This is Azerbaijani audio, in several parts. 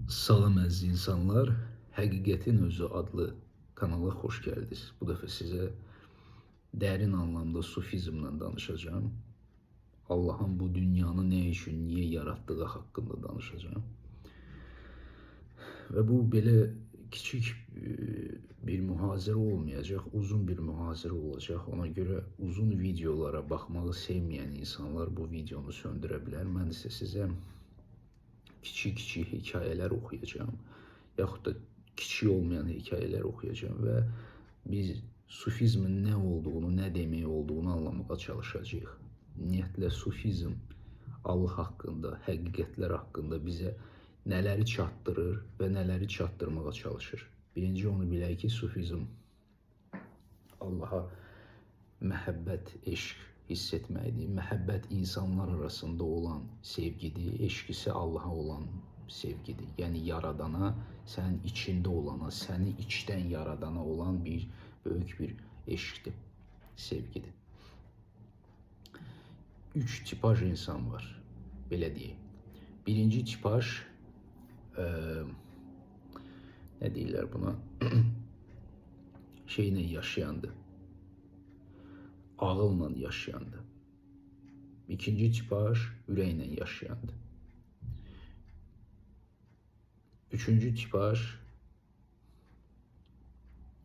Salam əziz insanlar, Həqiqətin Özü adlı kanala xoş gəldiniz. Bu dəfə sizə dərin anlamda sufizmdən danışacağım. Allahın bu dünyanı nə üçün, niyə yaratdığı haqqında danışacağım. Və bu belə kiçik bir mühazirə olmayacaq, uzun bir mühazirə olacaq. Ona görə uzun videolara baxmağı sevməyən insanlar bu videonu söndürə bilər. Mən isə sizə kiçik hekayələr oxuyacağım, yaxud da kiçik olmayan hekayələr oxuyacağım və biz sufizmin nə olduğunu, nə demək olduğunu anlamağa çalışacağıq. Ümumiyyətlə, sufizm Allah haqqında, həqiqətlər haqqında bizə nələri çatdırır və nələri çatdırmağa çalışır. Birinci onu bilək ki, sufizm Allaha məhəbbət, eşq hiss etməkdir. Məhəbbət insanlar arasında olan sevgidir, eşq isə Allaha olan sevgidir. Yəni yaradana, sənin içində olana, səni içdən yaradana olan böyük bir eşqdir, sevgidir. 3 tipaj insan var, belə deyək. Birinci tipaj, nə deyirlər buna, şeylə yaşayandır, ağılla yaşayandır. İkinci tipaj ürəklə yaşayandır. Üçüncü tipaj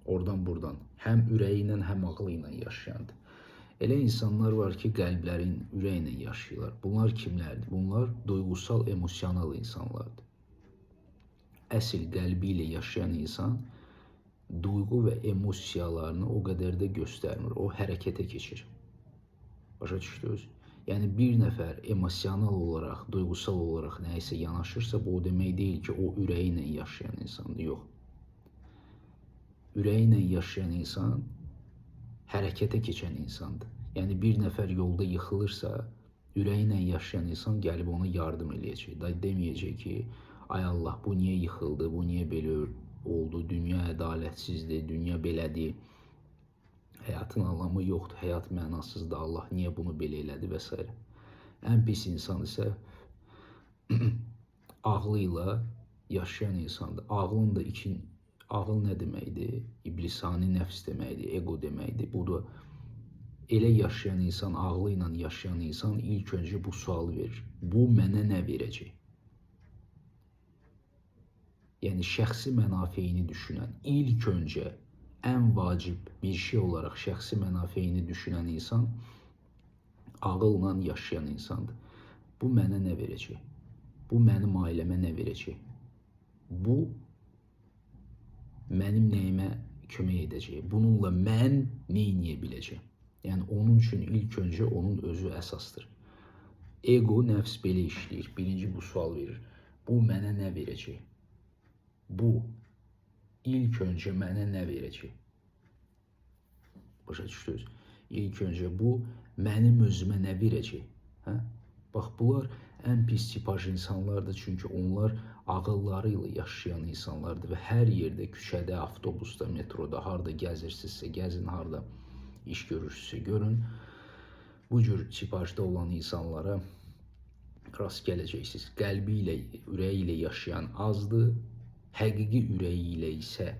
oradan buradan həm ürəyi ilə, həm ağlı ilə yaşayandır. Elə insanlar var ki, qəlblərin ürəklə yaşayırlar. Bunlar kimlərdir? Bunlar duygusal, emosional insanlardır. Əsl qəlbi ilə yaşayan insan duyğu və emosiyalarını o qədər də göstərmir. O hərəkətə keçir. Başa düşdünüz? Yəni bir nəfər emosional olaraq, duygusal olaraq nəyisə yanaşırsa, bu o demək deyil ki, o ürəyi ilə yaşayan insandır. Yox. Ürəyi ilə yaşayan insan hərəkətə keçən insandır. Yəni bir nəfər yolda yıxılırsa, ürəyi ilə yaşayan insan gəlib ona yardım eləyəcək. Deməyəcək ki, ay Allah, bu niyə yıxıldı, bu niyə belə oldu, dünya ədalətsizdir, dünya belədir, həyatın anlamı yoxdur, həyat mənasızdır, Allah niyə bunu belə elədi və s. Ən pis insan isə ağlı ilə yaşayan insandır. Ağıl nə deməkdir? İblisani nəfs deməkdir, ego deməkdir. Bu da elə yaşayan insan, ağlı ilə yaşayan insan ilk öncə bu sualı verir. Bu mənə nə verəcək? Yəni şəxsi mənafeyini düşünən, ilk öncə ən vacib bir şey olaraq şəxsi mənafeyini düşünən insan ağılla yaşayan insandır. Bu mənə nə verəcək? Bu mənim ailəmə nə verəcək? Bu mənim nəyimə kömək edəcək? Bununla mən nə edə biləcəm? Yəni onun üçün ilk öncə onun özü əsasdır. Ego, nəfs belə işləyir. Birinci bu sual verir. Bu mənə nə verəcək? Bu ilk öncə mənə nə verəcək? Başa düşdünüz? İlk öncə bu mənim özümə nə verəcək? Hə? Bax, bunlar ən pis tipaj insanlardır. Çünki onlar ağılları ilə yaşayan insanlardır və hər yerdə, küçədə, avtobusda, metroda, harada gəzirsinizsə, gəzin, harada iş görürsünüzsə, görün. Bu cür tipajda olan insanlara rast gələcəksiniz. Qəlbi ilə, ürəyi ilə yaşayan azdır. Həqiqi ürəyi ilə isə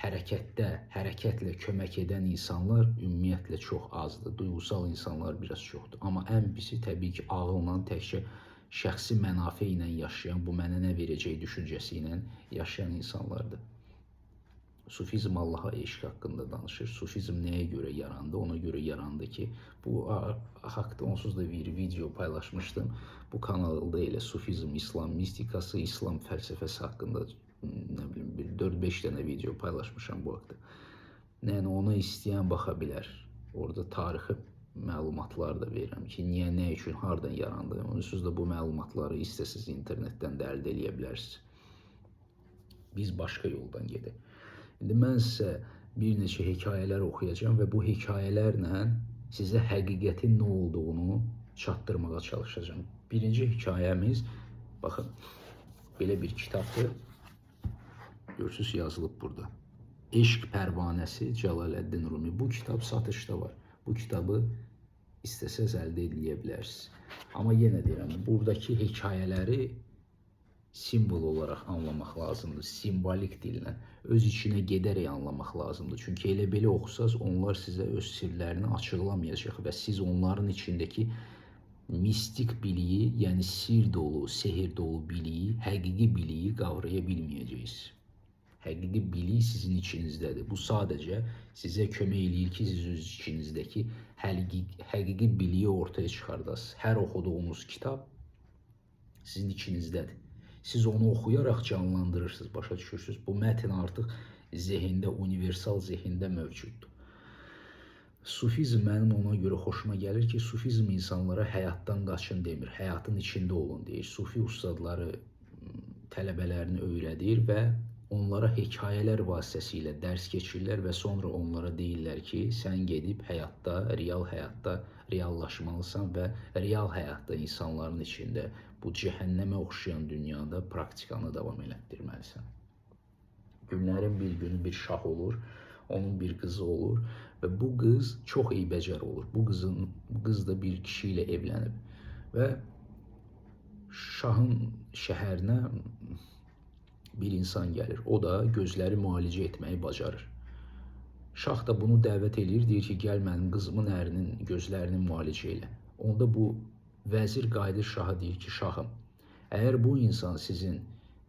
hərəkətlə kömək edən insanlar ümumiyyətlə çox azdır. Duygusal insanlar biraz çoxdur. Amma ən pisi təbii ki, ağılla təkcə şəxsi mənafə ilə yaşayan, bu mənə nə verəcək düşüncəsi ilə yaşayan insanlardır. Sufizm Allaha eşq haqqında danışır. Sufizm nəyə görə yarandı? Ona görə yarandı ki, bu haqda onsuz da bir video paylaşmışdım. Bu kanalda elə sufizm, İslam mistikası, İslam fəlsəfəsi haqqında nə bilim, bir 4-5 dənə video paylaşmışam bu haqda. Yəni ona istəyən baxa bilər. Orada tarixi məlumatlar da verirəm ki, niyə, nə üçün, hardan yarandı. Onsuz da bu məlumatları istəsiz internetdən də əldə edə bilərsiniz. Biz başqa yoldan gedək. İndi mən sizə bir neçə hekayələr oxuyacağım və bu hekayələrlə sizə həqiqətin nə olduğunu çatdırmağa çalışacağım. Birinci hekayəmiz, baxın, belə bir kitabdır. Görürsünüz, yazılıb burada. Eşq Pərvanəsi Cəlaləddin Rumi. Bu kitab satışda var. Bu kitabı istəsəz əldə edə bilərsiniz. Amma yenə deyirəm, buradakı hekayələri Simvol olaraq anlamaq lazımdır. Simbolik dillə öz içinə gedərək anlamaq lazımdır. Çünki elə belə oxusaz onlar sizə öz sirlərini açıqlamayacaq və siz onların içindəki mistik biliyi, yəni sir dolu, sehir dolu biliyi, həqiqi biliyi qavraya bilməyəcəksiniz. Həqiqi bilik sizin içinizdədir. Bu sadəcə sizə kömək eləyir ki, siz öz içinizdəki həqiqi biliyi ortaya çıxardasınız. Hər oxuduğunuz kitab sizin içinizdədir. Siz onu oxuyaraq canlandırırsınız, başa düşürsünüz. Bu mətn artıq zehində, universal zehində mövcuddur. Sufizm mənim ona görə xoşuma gəlir ki, sufizm insanlara həyatdan qaçın demir, həyatın içində olun deyir. Sufi ustadları tələbələrini öyrədir və onlara hekayələr vasitəsilə dərs keçirirlər və sonra onlara deyirlər ki, sən gedib həyatda, real həyatda reallaşmalısan və real həyatda insanların içində bu cəhənnəmə oxşayan dünyada praktikanı davam elətdirməlisən. Günlərin bir günü bir şah olur, onun bir qızı olur və bu qız çox eybəcər olur. Bu qız da bir kişi ilə evlənib və şahın şəhərinə bir insan gəlir. O da gözləri müalicə etməyi bacarır. Şah da bunu dəvət edir, deyir ki, gəl mənim qızımın ərinin gözlərini müalicə elə. Onda bu vəzir qayıdır şaha deyir ki, şahım, əgər bu insan sizin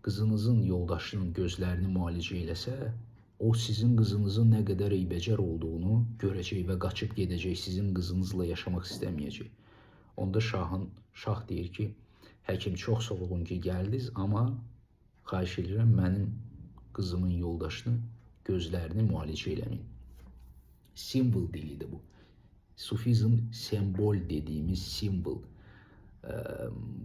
qızınızın yoldaşının gözlərini müalicə eləsə, o sizin qızınızın nə qədər eybəcər olduğunu görəcək və qaçıb gedəcək, sizin qızınızla yaşamaq istəməyəcək. Onda şah deyir ki, həkim çox sağ olun ki, gəldiniz, amma xahiş edirəm mənim qızımın yoldaşını gözlərini müalicə eləməyin. Simvol dilidir bu. Sufizm sembol dediyimiz simvol.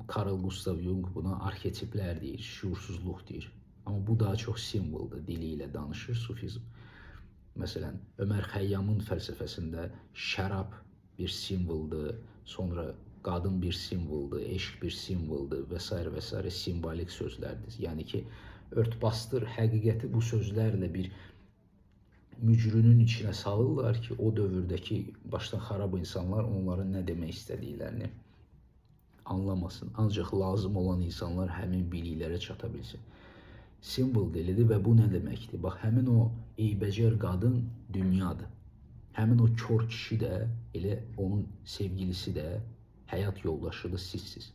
Carl Gustav Jung buna arxetiplər deyir, şuursuzluq deyir. Amma bu daha çox simvoldur, dili ilə danışır sufizm. Məsələn, Ömər Xəyyamın fəlsəfəsində şərab bir simvoldur, sonra qadın bir simvoldur, eşq bir simvoldur və s. və s. simbolik sözlərdir. Yəni ki, örtbasdır həqiqəti bu sözlərlə bir mücrünün içinə salırlar ki, o dövrdəki başdan xarab insanlar onların nə demək istədiklərini anlamasın. Ancaq lazım olan insanlar həmin biliklərə çata bilsin. Simvol dilidir və bu nə deməkdir? Bax, həmin o eybəcər qadın dünyadır. Həmin o kör kişi də, elə onun sevgilisi də, həyat yoldaşıdır, sizsiz.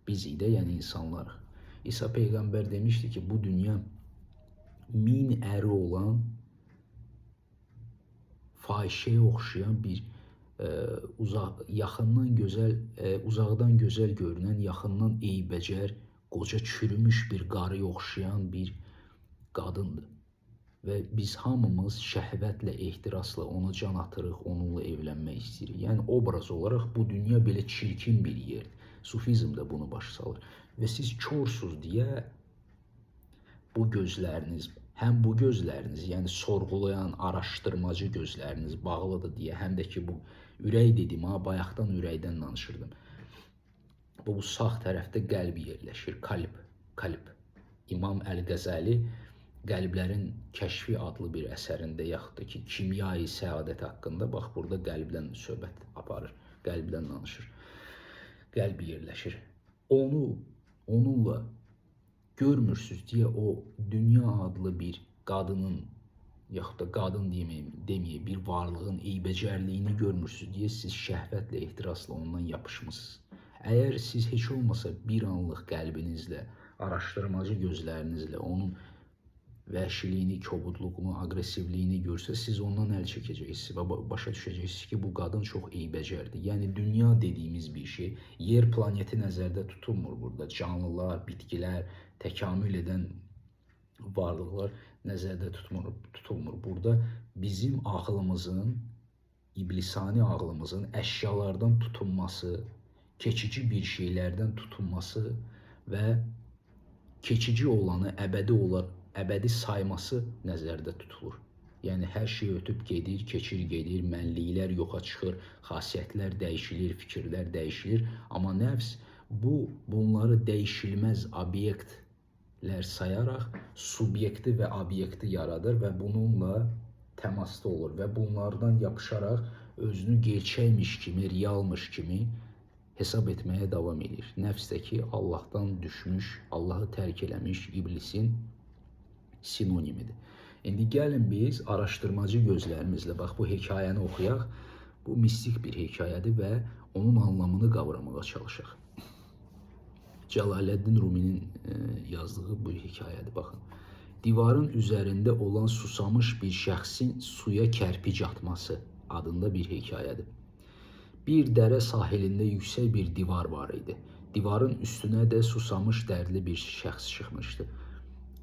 Bizik də, yəni insanlarıq. İsa Peyğəmbər demişdi ki, bu dünya 1000 əri olan fahişəyə oxşayan bir uzaqdan gözəl görünən, yaxından eybəcər, qoca çürümüş bir qarıya oxşayan bir qadındır. Və biz hamımız şəhvətlə, ehtirasla ona can atırıq, onunla evlənmək istəyirik. Yəni, obraz olaraq bu dünya belə çirkin bir yerdir. Sufizm də bunu başa salır. Və siz körsüz deyə bu gözləriniz, həm bu gözləriniz, yəni sorğulayan, araşdırmacı gözləriniz bağlıdır deyə, həm də ki, bu ürək dedim, bayaqdan ürəkdən danışırdım. Bu sağ tərəfdə qəlb yerləşir, qalb. İmam Əl-Qəzəli Qəlblərin Kəşfi adlı bir əsərində, yaxud da ki, Kimya-i Səadət haqqında, bax, burada qəlbdən söhbət aparır, qəlbdən danışır, qəlb yerləşir. Onunla görmürsünüz deyə o dünya adlı bir qadının, yaxud da qadın deməyək, bir varlığın eybəcərliyini görmürsünüz deyə siz şəhvətlə, ehtirasla ondan yapışmışsınız. Əgər siz heç olmasa bir anlıq qəlbinizlə, araşdırmacı gözlərinizlə onun vəhşiliyini, kobudluğunu, aqressivliyini görsə, siz ondan əl çəkəcəksiniz və başa düşəcəksiniz ki, bu qadın çox eybəcərdir. Yəni, dünya dediyimiz bir şey, yer planeti nəzərdə tutulmur burada. Canlılar, bitkilər, təkamül edən varlıqlar nəzərdə tutulmur. Burada bizim ağlımızın, iblisani ağlımızın əşyalardan tutunması, keçici bir şeylərdən tutunması və keçici olanı əbədi sayması nəzərdə tutulur. Yəni, hər şey ötüb gedir, keçir gedir, mənliklər yoxa çıxır, xasiyyətlər dəyişilir, fikirlər dəyişilir. Amma nəfs bunları dəyişilməz obyektlər sayaraq subyekti və obyekti yaradır və bununla təmasda olur və bunlardan yapışaraq özünü gerçəkmiş kimi, realmış kimi hesab etməyə davam edir. Nəfsdəki Allahdan düşmüş, Allahı tərk eləmiş iblisin sinonimidir. İndi gəlin biz araşdırmacı gözlərimizlə bax bu hekayəni oxuyaq. Bu mistik bir hekayədir və onun anlamını qavramağa çalışaq. Cəlaləddin Ruminin yazdığı bu hekayədir, baxın. Divarın üzərində olan susamış bir şəxsin suya kərpic atması adında bir hekayədir. Bir dərə sahilində yüksək bir divar var idi. Divarın üstünə də susamış dərdli bir şəxs çıxmışdı.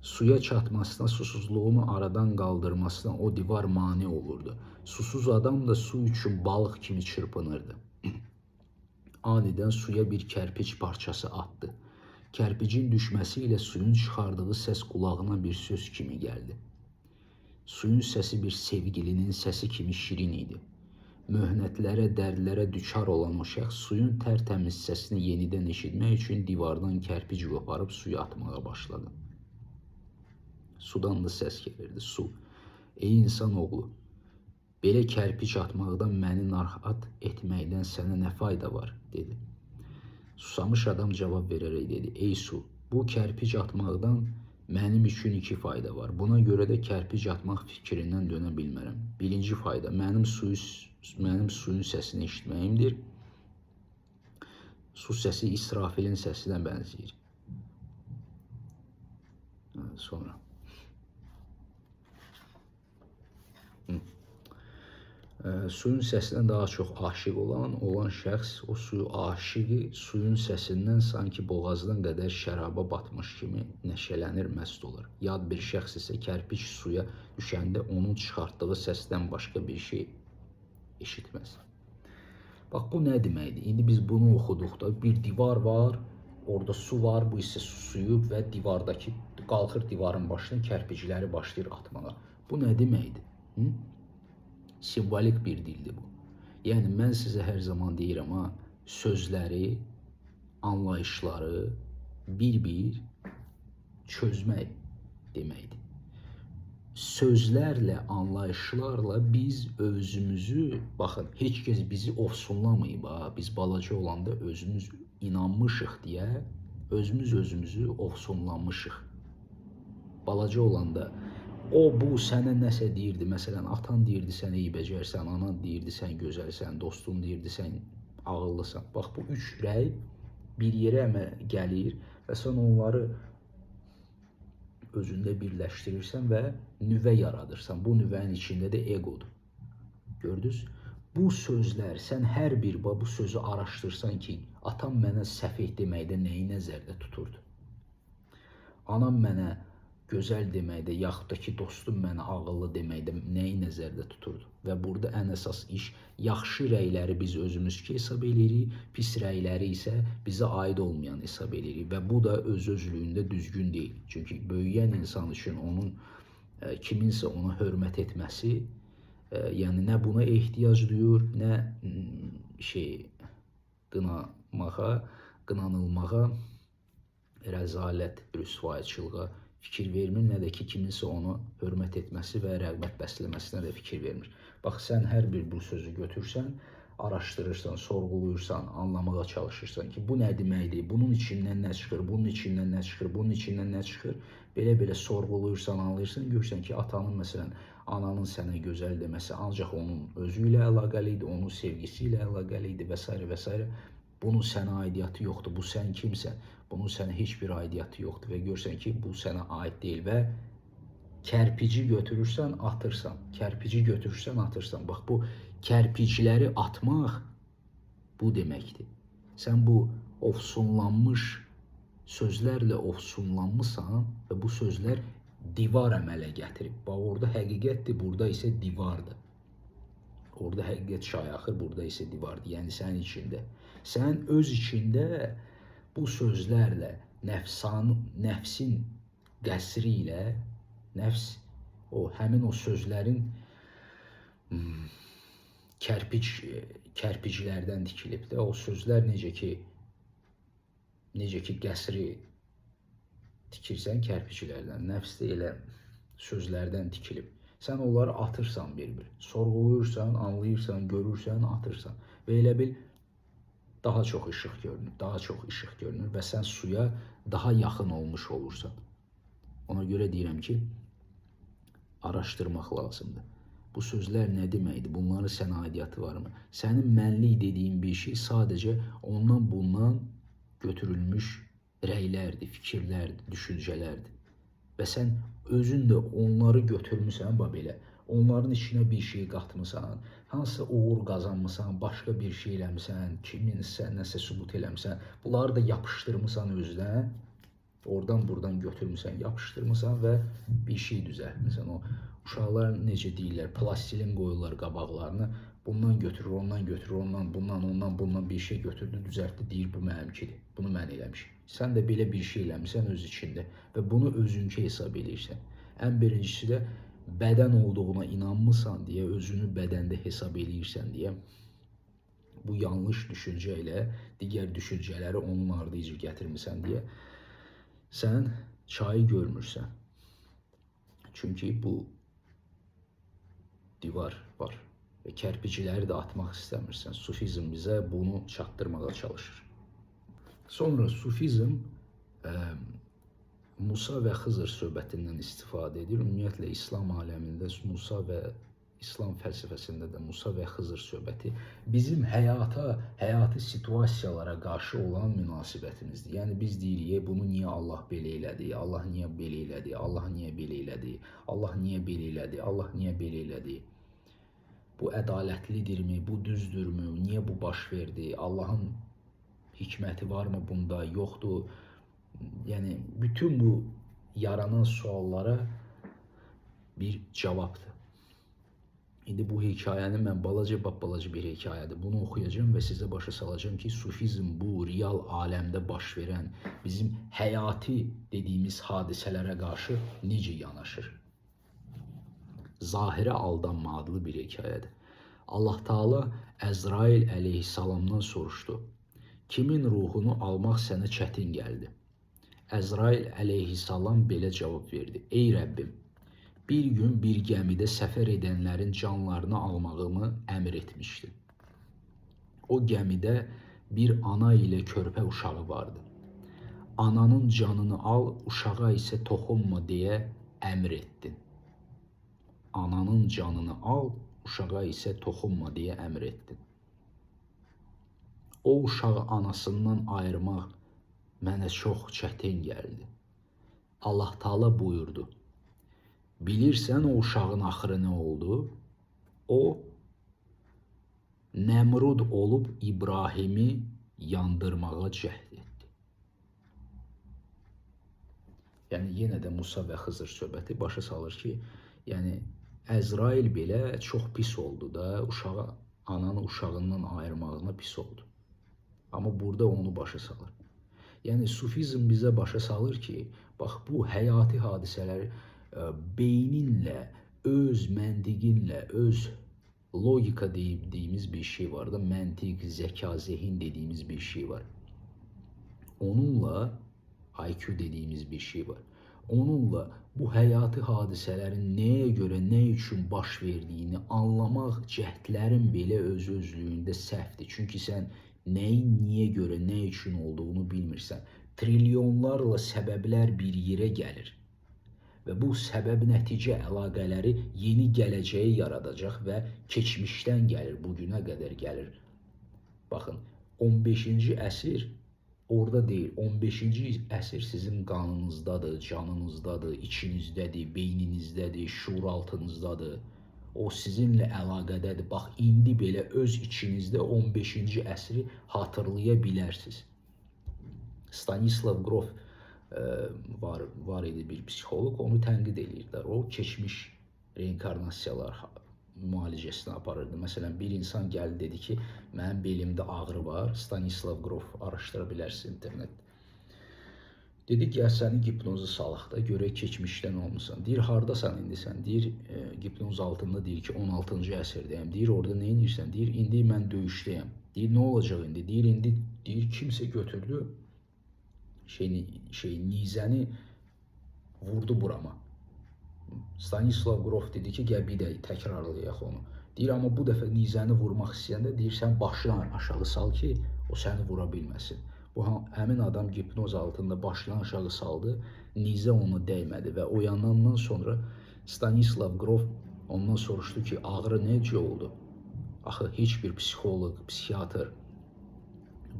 Suya çatmasına, susuzluğunu aradan qaldırmasına o divar mane olurdu. Susuz adam da su üçün balıq kimi çırpınırdı. Anidən suya bir kərpic parçası atdı. Kərpicin düşməsi ilə suyun çıxardığı səs qulağına bir söz kimi gəldi. Suyun səsi bir sevgilinin səsi kimi şirin idi. Möhnətlərə, dərdlərə düçar olan o şəxs suyun tərtəmiz səsini yenidən eşitmək üçün divardan kərpic qoparıb suya atmağa başladı. Sudan da səs gəlirdi. Su, ey insanoğlu, belə kərpic atmaqdan məni narahat etməkdən sənə nə fayda var, dedi. Susamış adam cavab verərək dedi, ey su, bu kərpic atmaqdan mənim üçün 2 fayda var. Buna görə də kərpic atmaq fikrindən dönə bilmərəm. Birinci fayda, mənim suyun səsini eşitməyimdir. Su səsi İsrafilin səsinə bənzəyir. Sonra. Suyun səsinə daha çox aşiq olan şəxs o suyu aşiqi suyun səsindən sanki boğazdan qədər şəraba batmış kimi nəşələnir, məst olur. Yad bir şəxs isə kərpic suya düşəndə onun çıxartdığı səsdən başqa bir şey eşitməz. Bax, bu nə deməkdir? İndi biz bunu oxuduqda bir divar var, orada su var, bu isə susuyub və divardakı qalxır divarın başına kərpicləri başlayır atmağa. Bu nə deməkdir? Simvolik bir dildir bu. Yəni, mən sizə hər zaman deyirəm, sözləri, anlayışları bir-bir çözmək deməkdir. Sözlərlə, anlayışlarla biz özümüzü, baxın, heç kəs bizi ofsunlamayıb, biz balaca olanda özümüz inanmışıq deyə, özümüzü ofsunlamışıq. Balaca olanda o, bu sənə nəsə deyirdi, məsələn, atan deyirdi sən eybəcərsən, anan deyirdi sən gözəlsən, dostun deyirdi sən ağıllısan. Bax, bu 3 rəy bir yerə gəlir və sən onları özündə birləşdirirsən və nüvə yaradırsan. Bu nüvənin içində də egodur. Gördünüz? Bu sözlər, sən hər bir bu sözü araşdırsan ki, atam mənə səfeh deməkdə nəyi nəzərdə tuturdu? Anam mənə gözəl deməkdə, yaxud da ki, dostum mənə ağıllı deməkdə nəyi nəzərdə tuturdu? Və burada ən əsas iş, yaxşı rəyləri biz özümüz ki hesab edirik, pis rəyləri isə bizə aid olmayan hesab edirik. Və bu da öz-özlüyündə düzgün deyil. Çünki böyüyən insan üçün onun kiminsə ona hörmət etməsi, yəni nə buna ehtiyac duyur, nə qınamağa, qınanılmağa, rəzalət, rüsvayçılığa fikir vermir, nə də ki, kiminsə onu hörmət etməsi və rəğbət bəsləməsinə də fikir vermir. Bax, sən hər bir bu sözü götürsən, araşdırırsan, sorğuluyursan, anlamağa çalışırsan ki, bu nə deməkdir, bunun içindən nə çıxır, bunun içindən nə çıxır, bunun içindən nə çıxır, belə-belə sorğuluyursan, anlayırsan, görürsən ki, atanın, məsələn, ananın sənə gözəl deməsi ancaq onun özü ilə əlaqəli idi, onun sevgisi ilə əlaqəli idi və s. və s. Bunun sənə aidiyyatı yoxdur, bu sən kimsən, bunun sənə heç bir aidiyyatı yoxdur və görsən ki, bu sənə aid deyil və kərpici götürürsən, atırsan, kərpici götürürsən, atırsan. Bax, bu kərpicləri atmaq bu deməkdir. Sən bu ofsunlanmış sözlərlə ofsunlanmışsan və bu sözlər divar əmələ gətirib. Bax, orada həqiqətdir, burada isə divardır. Orada həqiqət şayaxır, burada isə divardır, yəni sənin içində. Sən öz içində bu sözlərlə, nəfsin qəsri ilə, nəfs həmin o sözlərin kərpiclərdən tikilib də, o sözlər necə ki qəsri tikirsən kərpiclərdən, nəfs də elə sözlərdən tikilib. Sən onları atırsan bir-bir, sorğuluyursan, anlayırsan, görürsən, atırsan və elə bil daha çox işıq görünür, daha çox işıq görünür və sən suya daha yaxın olmuş olursan. Ona görə deyirəm ki, araşdırmaq lazımdır. Bu sözlər nə deməkdir? Bunların sənə aidiyyatı varmı? Sənin mənlik dediyin bir şey sadəcə ondan bundan götürülmüş rəylərdir, fikirlərdir, düşüncələrdir. Və sən özün də onları götürmüsən, belə. Onların içinə bir şey qatmısan, hansısa uğur qazanmısan, başqa bir şey eləmisən, kiminsə nəsə sübut eləmisən, bunları da yapışdırmısan özünə, oradan buradan götürmüsən, yapışdırmısan və bir şey düzəltmisən. O uşaqlar necə deyirlər, plastilin qoyurlar qabaqlarını, bundan götürür, ondan götürür, ondan bundan bir şey götürdü, düzəltdi, deyir bu mənimkidir, bunu mən eləmişim. Sən də belə bir şey eləmisən öz içində və bunu özünkü hesab edirsən. Ən birincisi də bədən olduğuna inanmısan deyə, özünü bədəndə hesab edirsən deyə, bu yanlış düşüncə ilə digər düşüncələri onun ardıcı gətirmirsən deyə sən çayı görmürsən. Çünki bu divar var və kərpiciləri də atmaq istəmirsən. Sufizm bizə bunu çatdırmağa çalışır. Sonra sufizm Musa və Xızır söhbətindən istifadə edir. Ümumiyyətlə İslam aləmində Musa və İslam fəlsəfəsində də Musa və Xızır söhbəti bizim həyati situasiyalara qarşı olan münasibətimizdir. Yəni biz deyirik, bunu niyə Allah belə elədi? Allah niyə belə elədi? Allah niyə belə elədi? Allah niyə belə elədi? Allah niyə belə elədi? Bu ədalətlidirmi? Bu düzdürmü? Niyə bu baş verdi? Allahın hikməti varmı bunda? Yoxdur. Yəni bütün bu yaranan suallara bir cavabdır. İndi bu hekayəni mən balaca bir hekayədir. Bunu oxuyacağım və sizə başa salacağım ki, sufizm bu real aləmdə baş verən bizim həyati dediyimiz hadisələrə qarşı necə yanaşır? Zahirə aldanma adlı bir hekayədir. Allah Taala Əzrail əleyhissalamdan soruşdu. Kimin ruhunu almaq sənə çətin gəldi? Əzrail əleyhissalam belə cavab verdi. Ey Rəbbim, bir gün bir gəmidə səfər edənlərin canlarını almağımı əmr etmişdi. O gəmidə bir ana ilə körpə uşağı vardı. Ananın canını al, uşağa isə toxunma deyə əmr etdin. Ananın canını al, uşağa isə toxunma deyə əmr etdin. O uşağı anasından ayırmaq mənə çox çətin gəldi. Allah Taala buyurdu. Bilirsən o uşağın axırı nə oldu? O, Nəmrud olub İbrahimi yandırmağa cəhd etdi. Yəni, yenə də Musa və Xızır söhbəti başa salır ki, yəni, Əzrail belə çox pis oldu da, ananı uşağından ayırmağına pis oldu. Amma burada onu başa salır. Yəni, sufizm bizə başa salır ki, bax, bu həyati hadisələri beyninlə, öz məntiqinlə, öz logika dediyimiz bir şey var da, məntiq, zəka, zehin dediyimiz bir şey var. Onunla IQ dediyimiz bir şey var. Onunla bu həyati hadisələrin nəyə görə, nə üçün baş verdiyini anlamaq cəhdlərin belə öz-özlüyündə səhvdir. Çünki sən nəyin niyə görə, nə üçün olduğunu bilmirsən. Trilyonlarla səbəblər bir yerə gəlir. Və bu səbəb-nəticə əlaqələri yeni gələcəyi yaradacaq və keçmişdən gəlir, bugünə qədər gəlir. Baxın, 15-ci əsr orada deyil, 15-ci əsr sizin qanınızdadır, canınızdadır, içinizdədir, beyninizdədir, şuur altınızdadır. O sizinlə əlaqədədir. Bax, indi belə öz içinizdə 15-ci əsri hatırlaya bilərsiniz. Stanislav Grof var idi bir psixoloq, onu tənqid edirlər. O, keçmiş reinkarnasiyalar müalicəsini aparırdı. Məsələn, bir insan gəldi, dedi ki, mənim belimdə ağrı var. Stanislav Grof, araşdıra bilərsiniz internetdə. Dedi ki, səni hipnozu salaq da, görək keçmişdən olmuşsan. Deyir, hardasan indi sən? Deyir, hipnoz altında deyir ki, 16-cı əsrdəyəm. Deyir, orada nə edirsən? Deyir, indi mən döyüşdəyəm. Deyir, nə olacaq indi? Deyir, indi kimsə götürdü, nizəni vurdu burama. Stanislav Grof dedi ki, gəl bir də təkrarlayaq onu. Deyir, amma bu dəfə nizəni vurmaq istəyəndə deyir, sən başını aşağı sal ki, o səni vura bilməsin. Bu həmin adam hipnoz altında başını aşağı saldı, nizə ona dəymədi və oyanandan sonra Stanislav Grof ondan soruşdu ki, ağrı necə oldu? Axı heç bir psixoloq, psixiatr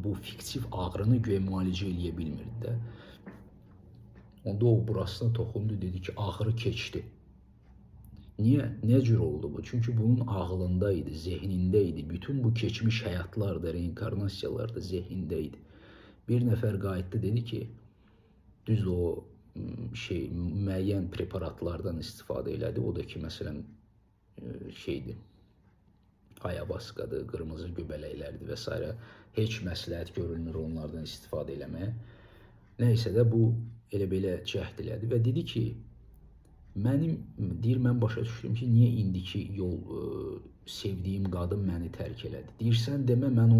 bu fiktiv ağrını göyə müalicə eləyə bilmirdi də. Onda o burasına toxundu, dedi ki, ağrı keçdi. Niyə? Nə cür oldu bu? Çünki bunun ağlında idi, zehnində idi. Bütün bu keçmiş həyatlarda, reinkarnasiyalarda zehnində idi. Bir nəfər qayıtdı, dedi ki, düzdür o müəyyən preparatlardan istifadə elədi. O da ki, məsələn, ayabaskadır, qırmızı göbələklərdir və s. Heç məsləhət görülmür onlardan istifadə eləməyə. Nəysə də bu elə belə cəhd elədi və dedi ki, mən başa düşdüm ki, niyə indiki yol sevdiyim qadın məni tərk elədi. Deyir, sən demə, mən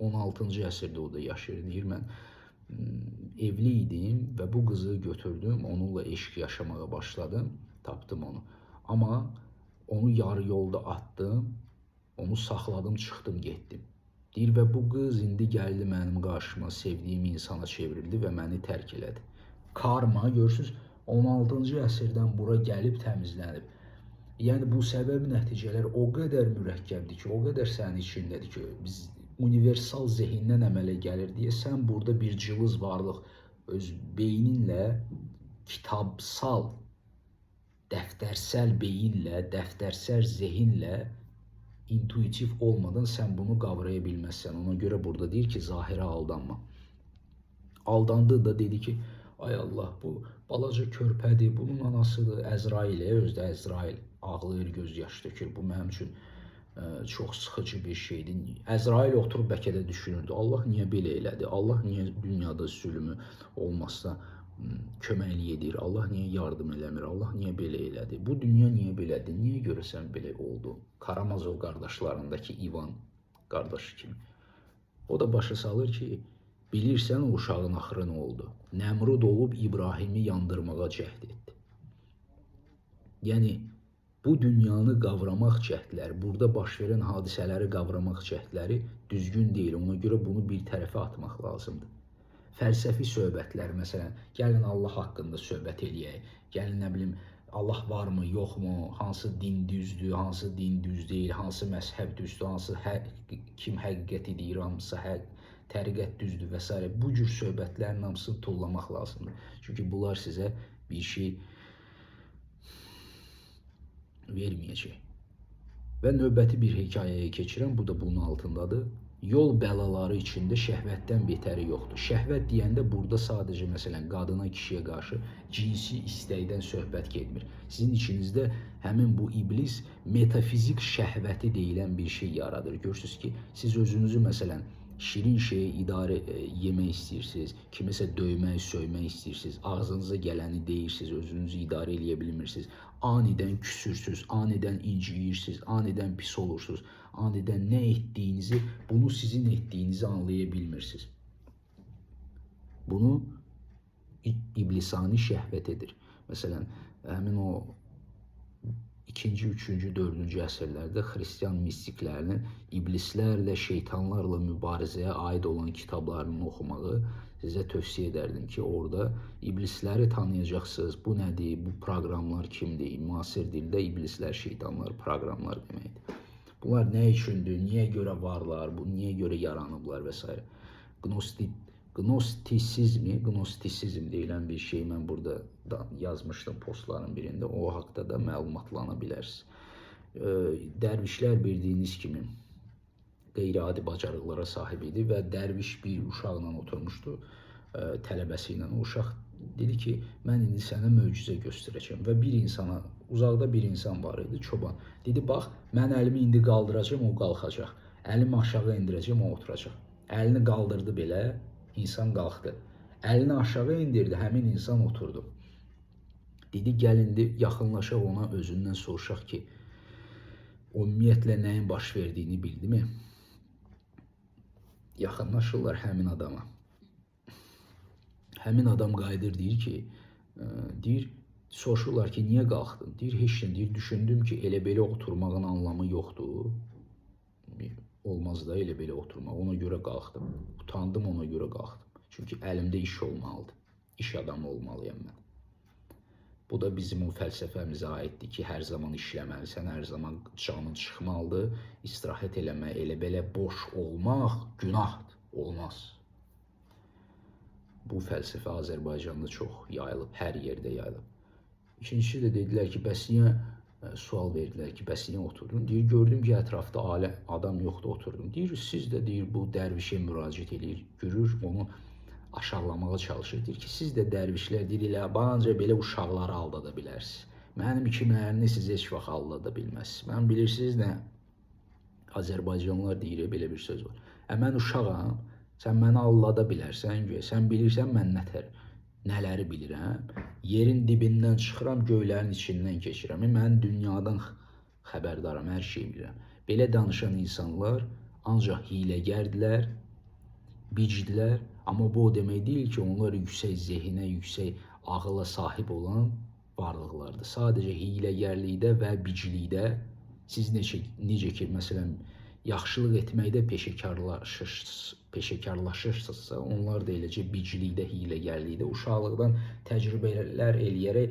16-cı əsrdə o da yaşayır. Deyir, mən evli idim və bu qızı götürdüm, onunla eşq yaşamağa başladım, tapdım onu. Amma onu yarı yolda atdım, onu saxladım, çıxdım, getdim. Deyir, və bu qız indi gəldi mənim qarşıma, sevdiyim insana çevrildi və məni tərk elədi. Karma, görürsünüz, 16-cı əsrdən bura gəlib təmizlənib. Yəni, bu səbəb nəticələr o qədər mürəkkəbdir ki, o qədər sənin içindədir ki, biz universal zehindən əmələ gəlir deyə sən burada bir cılız varlıq öz beyninlə, kitabsal, dəftərsəl beyinlə, dəftərsəl zehinlə, intuitiv olmadan sən bunu qavraya bilməzsən. Ona görə burada deyir ki, zahirə aldanma. Aldandı da dedi ki, ay Allah, bu balaca körpədir, bunun anasıdır, Əzrail, özdə Əzrail ağlayır, göz yaş dökür. Bu mənim üçün çox sıxıcı bir şeydir. Əzrail oturub bəlkə də düşünürdü, Allah niyə belə elədi, Allah niyə dünyada zülmü olmazsa köməklik edir, Allah niyə yardım eləmir, Allah niyə belə elədi, bu dünya niyə belədir, niyə görəsən belə oldu? Karamazov qardaşlarındakı İvan qardaşı kimi. O da başa salır ki, bilirsən o uşağın axırı nə oldu? Nəmrud olub İbrahimi yandırmağa cəhd etdi. Yəni, bu dünyanı qavramaq cəhdləri, burada baş verən hadisələri qavramaq cəhdləri düzgün deyil. Ona görə bunu bir tərəfə atmaq lazımdır. Fəlsəfi söhbətlər, məsələn, gəlin Allah haqqında söhbət eləyək, gəlin, nə bilim, Allah varmı, yoxmu, hansı din düzdür, hansı din düz deyil, hansı məzhəb düzdür, kim həqiqəti deyir, hamısı təriqət düzdür və s. Bu cür söhbətlərin hamısını tullamaq lazımdır. Çünki bunlar sizə bir şey verməyəcək. Və növbəti bir hekayəyə keçirəm, bu da bunun altındadır. Yol bəlaları içində şəhvətdən betəri yoxdur. Şəhvət deyəndə burada sadəcə, məsələn, qadına, kişiyə qarşı cinsi istəkdən söhbət getmir. Sizin içinizdə həmin bu iblis metafizik şəhvəti deyilən bir şey yaradır. Görürsünüz ki, siz özünüzü, məsələn, şirin şeyə yemək istəyirsiniz, kimisə döymək, söymək istəyirsiniz, ağzınıza gələni deyirsiniz, özünüzü idarə eləyə bilmirsiniz, anidən küsürsünüz, anidən inciyirsiniz, anidən pis olursunuz, anidən nə etdiyinizi, bunu sizin etdiyinizi anlaya bilmirsiniz. Bunu iblisani şəhvət edir. Məsələn, həmin o 2-ci, 3-cü, 4-cü əsrlərdə xristian mistiklərinin iblislərlə, şeytanlarla mübarizəyə aid olan kitablarını oxumağı sizə tövsiyə edərdim ki, orada iblisləri tanıyacaqsınız. Bu nədir? Bu proqramlar kimdir? Müasir dildə iblislər, şeytanlar, proqramlar deməkdir. Bunlar nə üçündür? Niyə görə varlar? Niyə görə yaranıblar və s. Gnostisizm deyilən bir şey mən burada yazmışdım postların birində. O haqda da məlumatlana bilərsiniz. Dərvişlər bildiyiniz kimi qeyri-adi bacarıqlara sahib idi və dərviş bir uşaqla oturmuşdu, tələbəsi ilə. O uşaq dedi ki, mən indi sənə möcüzə göstərəcəm və bir insana, uzaqda bir insan var idi, çoban. Dedi, bax, mən əlimi indi qaldıracam, o qalxacaq. Əlimi aşağı indirəcəm, o oturacaq. Əlini qaldırdı belə, insan qalxdı. Əlini aşağı indirdi, həmin insan oturdu. Dedi, gəl indi yaxınlaşaq ona, özündən soruşaq ki, o ümumiyyətlə nəyin baş verdiyini bildi mi? Yaxınlaşırlar həmin adama. Həmin adam qayıdır, deyir ki, soruşurlar ki, niyə qalxdın? Deyir, heç nə, deyir, düşündüm ki, elə belə oturmağın anlamı yoxdur. olmaz da elə belə oturmaq. Ona görə qalxdım. Utandım, ona görə qalxdım. Çünki əlimdə iş olmalıdır. İş adamı olmalıyam mən. Bu da bizim o fəlsəfəmizə aiddir ki, hər zaman işləməlisən, hər zaman canın çıxmalıdır. İstirahət eləmək, elə belə boş olmaq günahdır. Olmaz. Bu fəlsəfə Azərbaycanda çox yayılıb, hər yerdə yayılıb. İkincisi də dedilər ki, bəs niyə sual verdilər ki, bəs niyə oturdun? Deyir, gördüm ki, ətrafda ailə adam yoxdur, oturdum. Deyir, siz də deyir, bu dərvişə müraciət edir, görür, onu aşağılamağa çalışır. Deyir ki, siz də dərvişlər deyir, ancaq belə uşaqları aldada bilərsiniz. Mənim kimlərini siz heç vaxt aldada bilməzsiniz. Mən bilirsiniz nə? Azərbaycanlılar deyir, belə bir söz var. Mən uşağam, sən məni aldada bilərsən, sən bilirsən mən nələri bilirəm. Yerin dibindən çıxıram, göylərin içindən keçirəm. Mən dünyadan xəbərdaram, hər şeyi bilirəm. Belə danışan insanlar ancaq hiləgərdilər, bicdilər. Amma bu o demək deyil ki, onlar yüksək zehinə, yüksək ağıla sahib olan varlıqlardır. Sadəcə hiləgərlikdə və biclikdə siz necə ki, məsələn, yaxşılıq etməkdə peşəkarlaşırsınızsa, onlar da eləcə biclikdə, hiləgərlikdə, uşaqlıqdan təcrübələr eləyərək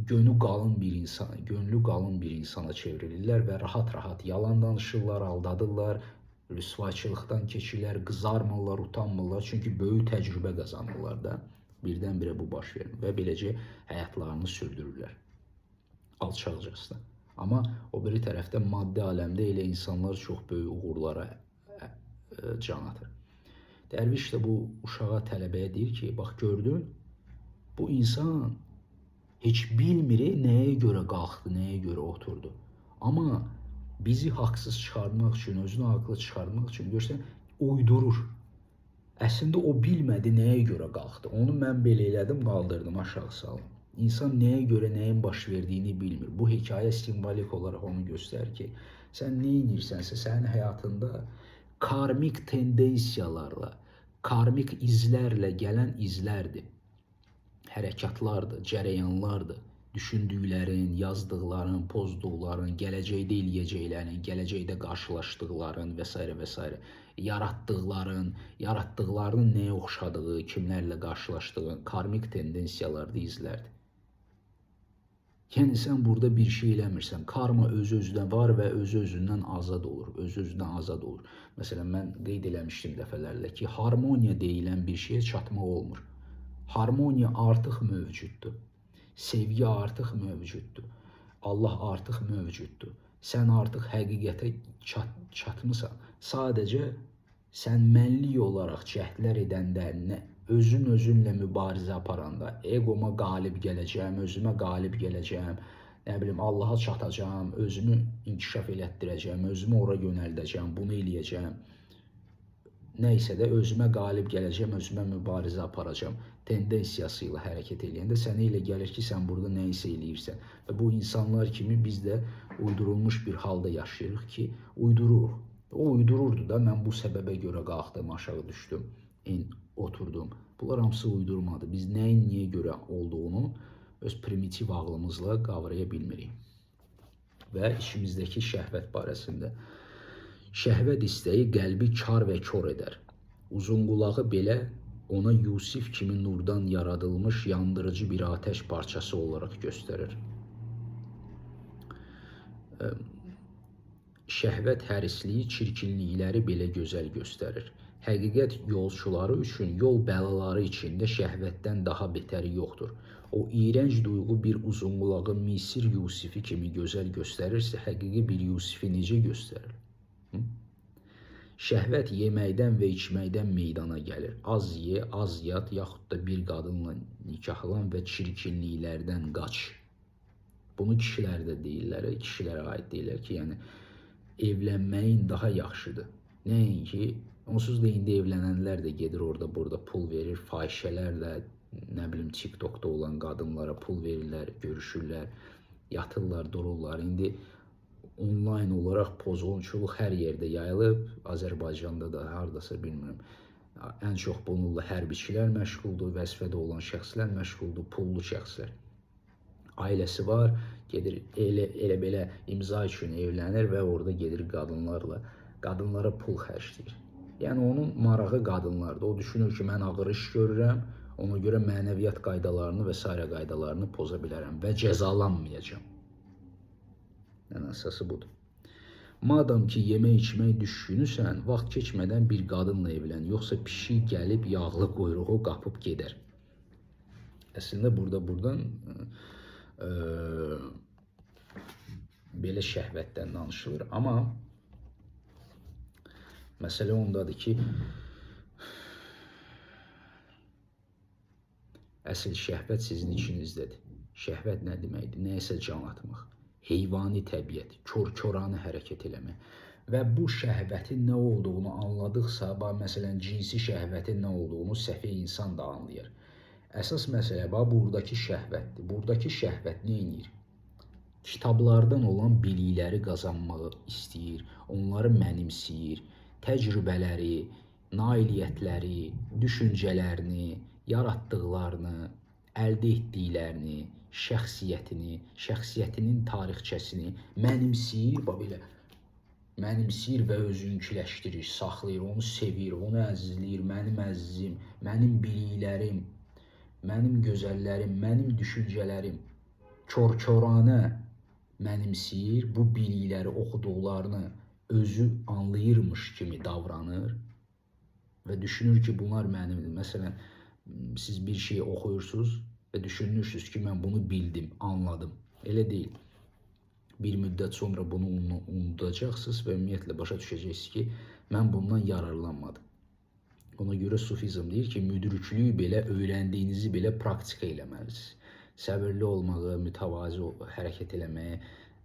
gönlü qalın bir insana çevrilirlər və rahat-rahat yalan danışırlar, aldadırlar, rüsvayçılıqdan keçirlər, qızarmırlar, utanmırlar. Çünki böyük təcrübə qazanırlar da. Birdən-birə bu baş verir və beləcə həyatlarını sürdürürlər. Alçaqcasına. Amma o biri tərəfdə maddi aləmdə elə insanlar çox böyük uğurlara can atır. Dərviş də bu uşağa, tələbəyə deyir ki, bax gördün, bu insan heç bilmir nəyə görə qalxdı, nəyə görə oturdu. Amma bizi haqsız çıxarmaq üçün, özünü haqlı çıxarmaq üçün görsən, uydurur. Əslində o bilmədi nəyə görə qalxdı. Onu mən belə elədim, qaldırdım, aşağı saldım. İnsan nəyə görə nəyin baş verdiyini bilmir. Bu hekayə simvolik olaraq onu göstərir ki, sən nə edirsənsə, sənin həyatında karmik tendensiyalarla, karmik izlərlə gələn izlərdir. Hərəkatlardır, cərəyanlardır. Düşündüklərin, yazdıqların, pozduqların, gələcəkdə eləyəcəklərin, gələcəkdə qarşılaşdıqların və s. və s. Yaratdıqlarının nəyə oxşadığı, kimlərlə qarşılaşdığı karmik tendensiyalarda izlərdir. Yəni sən burada bir şey eləmirsən. Karma öz-özünə var və öz-özündən azad olur. Öz-özündən azad olur. Məsələn, mən qeyd eləmişdim dəfələrlə ki, harmoniya deyilən bir şeyə çatmaq olmur. Harmoniya artıq mövcuddur. Sevgi artıq mövcuddur. Allah artıq mövcuddur. Sən artıq həqiqətə çatmısan. Sadəcə sən mənlik olaraq cəhdlər edəndə, özünlə mübarizə aparanda, egoma qalib gələcəm, özümə qalib gələcəm, nə bilim, Allaha çatacağım, özümü inkişaf elətdirəcəm, özümü ora yönəldəcəm, bunu eləyəcəm. Nəysə də özümə qalib gələcəm, özümə mübarizə aparacam tendensiyası ilə hərəkət eləyəndə sənə elə gəlir ki, sən burada nə isə eləyirsən. Və bu insanlar kimi biz də uydurulmuş bir halda yaşayırıq ki, uydururuq. O uydururdu da, mən bu səbəbə görə qalxdım, aşağı düşdüm, oturdum. Bunlar hamısı uydurmadı. Biz nəyin niyə görə olduğunu öz primitiv ağlımızla qavraya bilmirik. Və işimizdəki şəhvət barəsində. Şəhvət istəyi qəlbi kar və kör edər. Uzunqulağı belə ona Yusif kimi nurdan yaradılmış yandırıcı bir ateş parçası olaraq göstərir. Şəhvət hərisliyi çirkinlikləri belə gözəl göstərir. Həqiqət yolçuları üçün yol bəlaları içində şəhvətdən daha betəri yoxdur. O iyrənc duyğu bir uzunqulağı Misir Yusifi kimi gözəl göstərirsə, həqiqi bir Yusifi necə göstərir? Şəhvət yeməkdən və içməkdən meydana gəlir. Az ye, az yat, yaxud da bir qadınla nikahlan və çirkinliklərdən qaç. Bunu kişilər də deyirlər, kişilərə aid deyirlər ki, yəni evlənməyin daha yaxşıdır. Nəinki, onsuz da indi evlənənlər də gedir orada burada pul verir, fahişələrlə, nə bilim, TikTokda olan qadınlara pul verirlər, görüşürlər, yatırlar, dururlar. İndi onlayn olaraq pozğunçuluq hər yerdə yayılıb, Azərbaycanda da hardasa bilmirəm. Ən çox bununla hərbiçilər məşğuldur, vəzifədə olan şəxslər məşğuldur, pullu şəxslər. Ailəsi var, gedir elə belə imza üçün evlənir və orada gedir qadınlara pul xərcləyir. Yəni onun marağı qadınlardır. O düşünür ki, mən ağır iş görürəm, ona görə mənəviyyat qaydalarını və sairə qaydalarını poza bilərəm və cəzalanmayacağam. Yəni əsası budur. Madam ki, yemək içmək düşkünüsən, vaxt keçmədən bir qadınla evlən, yoxsa pişik gəlib yağlı quyruğu qapıb gedər. Əslində buradan belə şəhvətdən danışılır. Amma məsələ ondadır ki, əsl şəhvət sizin içinizdədir. Şəhvət nə deməkdir? Nəyəsə can atmaq, heyvani təbiət, kör-köranə hərəkət eləmək. Və bu şəhvətin nə olduğunu anladıqsa, məsələn, cinsi şəhvətin nə olduğunu səfeh insan da anlayır. Əsas məsələ buradakı şəhvətdir. Buradakı şəhvət nə edir? Kitablardan olan bilikləri qazanmağı istəyir, onları mənimsəyir, təcrübələri, nailiyyətləri, düşüncələrini, yaratdıqlarını, əldə etdiklərini, şəxsiyyətini, şəxsiyyətinin tarixçəsini mənimsəyir, belə mənimsəyir və özünküləşdirir, saxlayır, onu sevir, onu əzizləyir, mənim əzizim, mənim biliklərim, mənim gözəllərim, mənim düşüncələrim, kör-köranə mənimsəyir, bu bilikləri oxuduqlarını özü anlayırmış kimi davranır və düşünür ki, bunlar mənimdir. Məsələn, siz bir şey oxuyursunuz və düşünürsünüz ki, mən bunu bildim, anladım. Elə deyil. Bir müddət sonra bunu unudacaqsınız və ümumiyyətlə başa düşəcəksiniz ki, mən bundan yararlanmadım. Ona görə sufizm deyir ki, müdriklüyü belə, öyrəndiyinizi belə praktika eləməlisiniz. Səbirli olmağı, mütəvazi hərəkət eləməyi,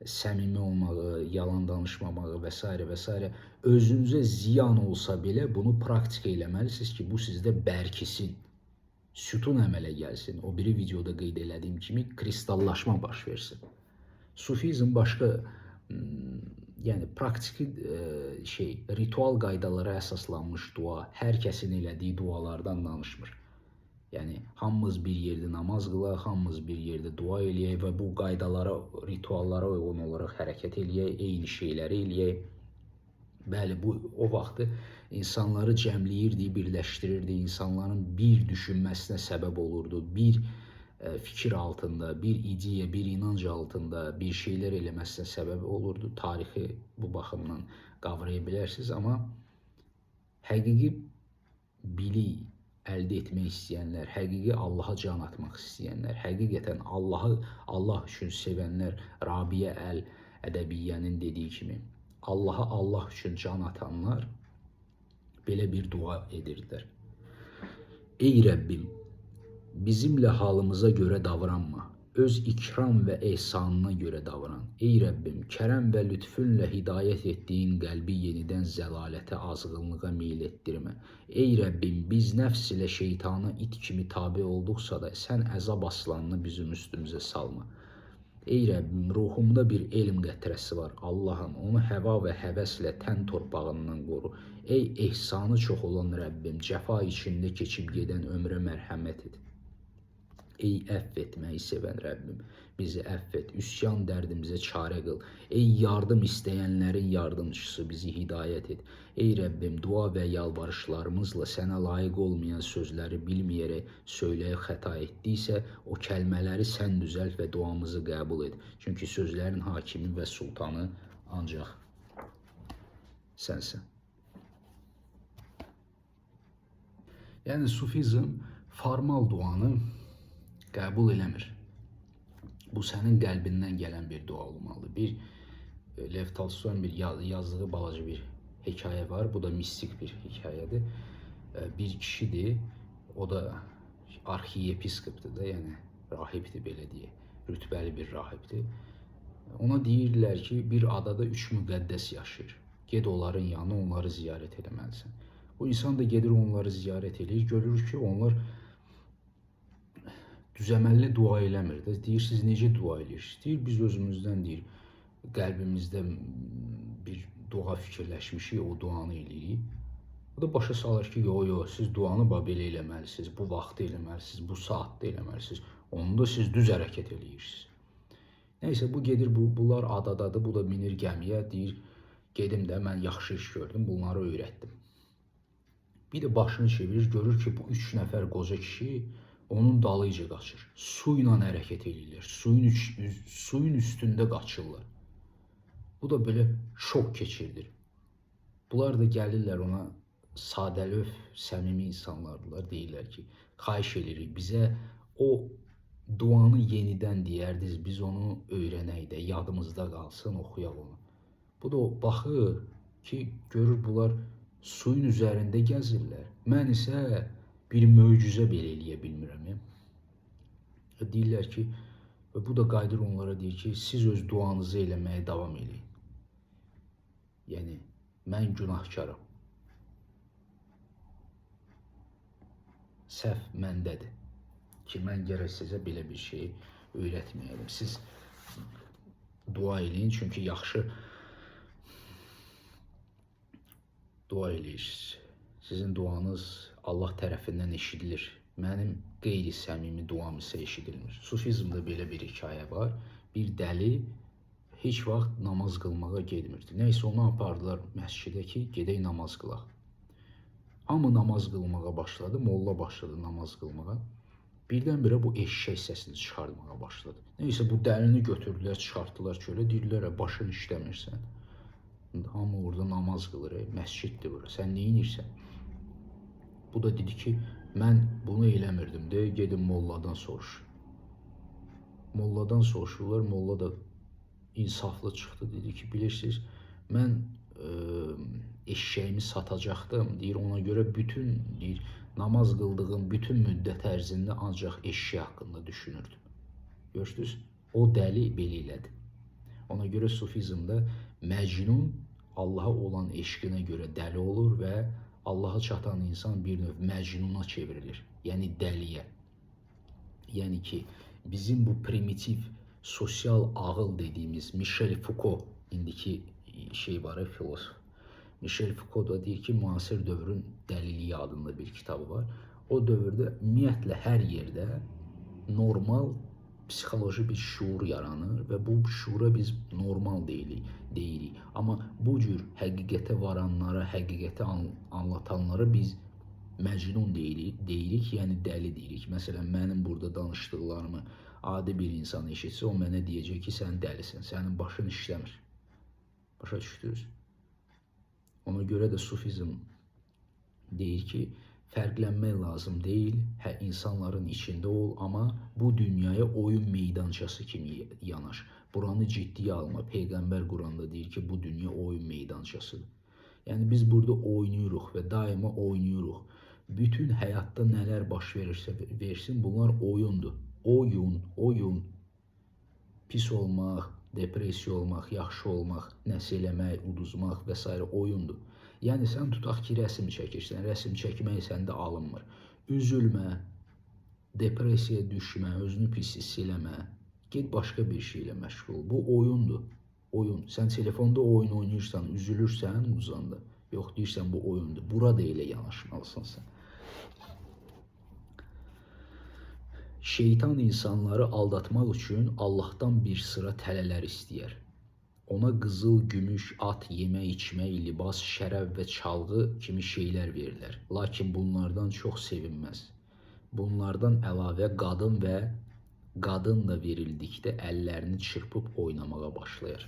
səmimi olmağı, yalan danışmamağı və s. və s. Özünüzə ziyan olsa belə bunu praktika eləməlisiniz ki, bu sizdə bərkisin, sütun əmələ gəlsin. O biri videoda qeyd elədiyim kimi kristallaşma baş versin. Sufizm başqa, yəni praktiki ritual qaydalara əsaslanmış dua, hər kəsin elədiyi dualardan danışmır. Yəni hamımız bir yerdə namaz qılaq, hamımız bir yerdə dua eləyək və bu qaydalara, rituallara uyğun olaraq hərəkət eləyək, eyni şeyləri eləyək. Bəli, bu o vaxtı insanları cəmləyirdi, birləşdirirdi, insanların bir düşünməsinə səbəb olurdu, bir fikir altında, bir ideya, bir inanc altında bir şeylər eləməsinə səbəb olurdu. Tarixi bu baxımdan qavraya bilərsiniz, amma həqiqi bilik əldə etmək istəyənlər, həqiqi Allaha can atmaq istəyənlər, həqiqətən Allah üçün sevənlər, Rabiə Əl-Ədəbiyyənin dediyi kimi, Allaha Allah üçün can atanlar belə bir dua edirdilər. Ey Rəbbim, bizimlə halımıza görə davranma, öz ikram və ehsanına görə davran. Ey Rəbbim, kərəm və lütfünlə hidayət etdiyin qəlbi yenidən zəlalətə, azğınlığa meyl etdirmə. Ey Rəbbim, biz nəfs ilə şeytana it kimi tabi olduqsa da, sən əzab aslanını bizim üstümüzə salma. Ey Rəbbim, ruhumda bir elm qətrəsi var. Allahım, onu həva və həvəslə tən torpağından qoru. Ey ehsanı çox olan Rəbbim, cəfa içində keçib gedən ömrə mərhəmət et. Ey əfv etməyi sevən Rəbbim, bizi əfv et, üsyan dərdimizə çarə qıl. Ey yardım istəyənlərin yardımcısı, bizi hidayət et. Ey Rəbbim, dua və yalvarışlarımızla sənə layiq olmayan sözləri bilməyərək söyləyib xəta etdiysə, o kəlmələri sən düzəlt və duamızı qəbul et. Çünki sözlərin hakimi və sultanı ancaq sənsən. Yəni, sufizm formal duanı qəbul eləmir. Bu sənin qəlbindən gələn bir dua olmalıdır. Bir Lev Tolstoyun bir yazdığı balaca bir hekayə var. Bu da mistik bir hekayədir. Bir kişidir, o da arxiyepiskopdur da, yəni rahibdir belə deyək, rütbəli bir rahibdir. Ona deyirlər ki, bir adada 3 müqəddəs yaşayır. Ged onların yanına, onları ziyarət eləməlisən. Bu insan da gedir, onları ziyarət edir, görür ki, onlar düzəməlli dua eləmir. Deyir, siz necə dua eləyirsiniz? Deyir, biz özümüzdən deyir, qəlbimizdə bir dua fikirləşmişik, o duanı eləyirik. O da başa salır ki, yox, siz duanı belə eləməlisiniz, bu vaxtda eləməlisiniz, bu saatda eləməlisiniz. Onda siz düz hərəkət eləyirsiniz. Neysə, bu gedir, bunlar adadadır, bu da minir gəmiyə, deyir, Gedim də mən yaxşı iş gördüm, bunları öyrətdim. Bir də başını çevirir, görür ki, bu 3 nəfər qoca kişi onun dalıyca qaçır. Su ilə hərəkət edirlər, suyun üstündə qaçırlar. Bu da belə şok keçirdir. Bunlar da gəlirlər ona, sadəlöv, səmimi insanlardılar, deyirlər ki, xahiş edirik, bizə o duanı yenidən deyərdiniz, biz onu öyrənək də, yadımızda qalsın, oxuyaq onu. Bu da baxır ki, görür bunlar suyun üzərində gəzirlər. Mən isə bir möcüzə belə eləyə bilmirəm. Deyirlər ki, və bu da qayıdır onlara deyir ki, siz öz duanızı eləməyə davam edin. Yəni, mən günahkaram. Səhv məndədir ki, mən gərək sizə belə bir şey öyrətməyəlim. Siz dua eləyin, çünki yaxşı dua eləyirsiniz. Sizin duanız Allah tərəfindən eşidilir. Mənim qeyri-səmimi duam isə eşidilmir. Sufizmdə belə bir hekayə var. Bir dəli heç vaxt namaz qılmağa getmirdi. Nəysə onu apardılar məscidə ki, gedək namaz qılaq. Hamı namaz qılmağa başladı, molla başladı namaz qılmağa. Birdən-birə bu eşşək səsini çıxartmağa başladı. Nəysə bu dəlini götürdülər, çıxartdılar çölə, deyirlər, başın işləmirsən. Hamı orada namaz qılır, məsciddir bura, sən neyinirsən? Bu da dedi ki, mən bunu eləmirdim de, gedin molladan soruş. Molladan soruşurlar, molla da insaflı çıxdı, dedi ki, bilirsiniz, mən eşşəyimi satacaqdım, deyir, ona görə bütün, deyir, namaz qıldığım bütün müddət ərzində ancaq eşşək haqqında düşünürdüm. Görürsünüz, o dəli belə elədi. Ona görə sufizmdə məcnun Allaha olan eşqinə görə dəli olur və Allaha çatan insan bir növ məcnuna çevrilir, yəni dəliyə. Yəni ki, bizim bu primitiv sosial ağıl dediyimiz Michel Foucault, indiki şey var, filosof. Michel Foucault da deyir ki, müasir dövrün dəliliyi adında bir kitabı var. O dövrdə ümumiyyətlə hər yerdə normal psixoloji bir şuur yaranır və bu şuura biz normal deyirik. Amma bu cür həqiqətə varanlara, həqiqəti anlatanlara biz məcnun deyirik, yəni dəli deyirik. Məsələn, mənim burada danışdıqlarımı adi bir insan eşitsə, o mənə deyəcək ki, sən dəlisən, sənin başın işləmir. Başa düşdünüz? Ona görə də sufizm deyir ki, fərqlənmək lazım deyil, insanların içində ol, amma bu dünyaya oyun meydançası kimi yanaş. Buranı ciddiyə alma. Peyğəmbər Quranda deyir ki, bu dünya oyun meydançasıdır. Yəni biz burada oynayırıq və daima oynayırıq. Bütün həyatda nələr baş verirsə versin, bunlar oyundur. Oyun. Pis olmaq, depressiya olmaq, yaxşı olmaq, nəsə eləmək, uduzmaq və s. oyundur. Yəni sən tutaq ki, rəsm çəkirsən, rəsm çəkmək səndə alınmır. Üzülmə, depressiyaya düşmə, özünü pis hiss eləmə, get başqa bir şey ilə məşğul ol. Bu oyundur, oyun. Sən telefonda oyun oynayırsan, üzülürsən uzanda. Yox, deyirsən bu oyundur. Burada elə yanaşmalısın sən. Şeytan insanları aldatmaq üçün Allahdan bir sıra tələlər istəyər. Ona qızıl, gümüş, at, yemək, içmək, libas, şərəf və çalğı kimi şeylər verirlər. Lakin bunlardan çox sevinməz. Bunlardan əlavə qadın da verildikdə əllərini çırpıb oynamağa başlayır.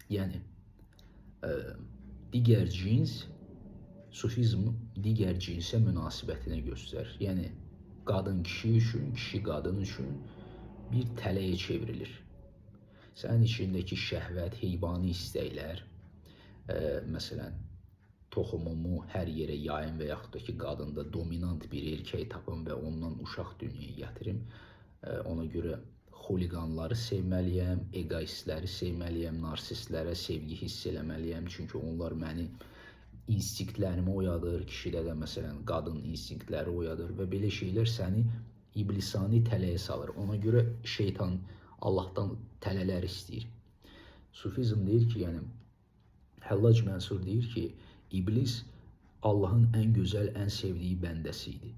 Yəni, digər cins, sufizm digər cinsə münasibətini göstərir. Yəni, qadın kişi üçün, kişi qadın üçün bir tələyə çevrilir. Sənin içindəki şəhvət, heyvani istəklər, məsələn, toxumumu hər yerə yayın və yaxud da ki, qadında dominant bir erkək tapım və ondan uşaq dünyaya gətirim. Ona görə xuliqanları sevməliyəm, egoistləri sevməliyəm, narsistlərə sevgi hiss eləməliyəm. Çünki onlar məni instinktlərimi oyadır, kişidə də məsələn qadın instinktləri oyadır və belə şeylər səni iblisani tələyə salır. Ona görə şeytan Allahdan tələlər istəyir. Sufizm deyir ki, yəni Həllac Mənsur deyir ki, iblis Allahın ən gözəl, ən sevdiyi bəndəsi idi.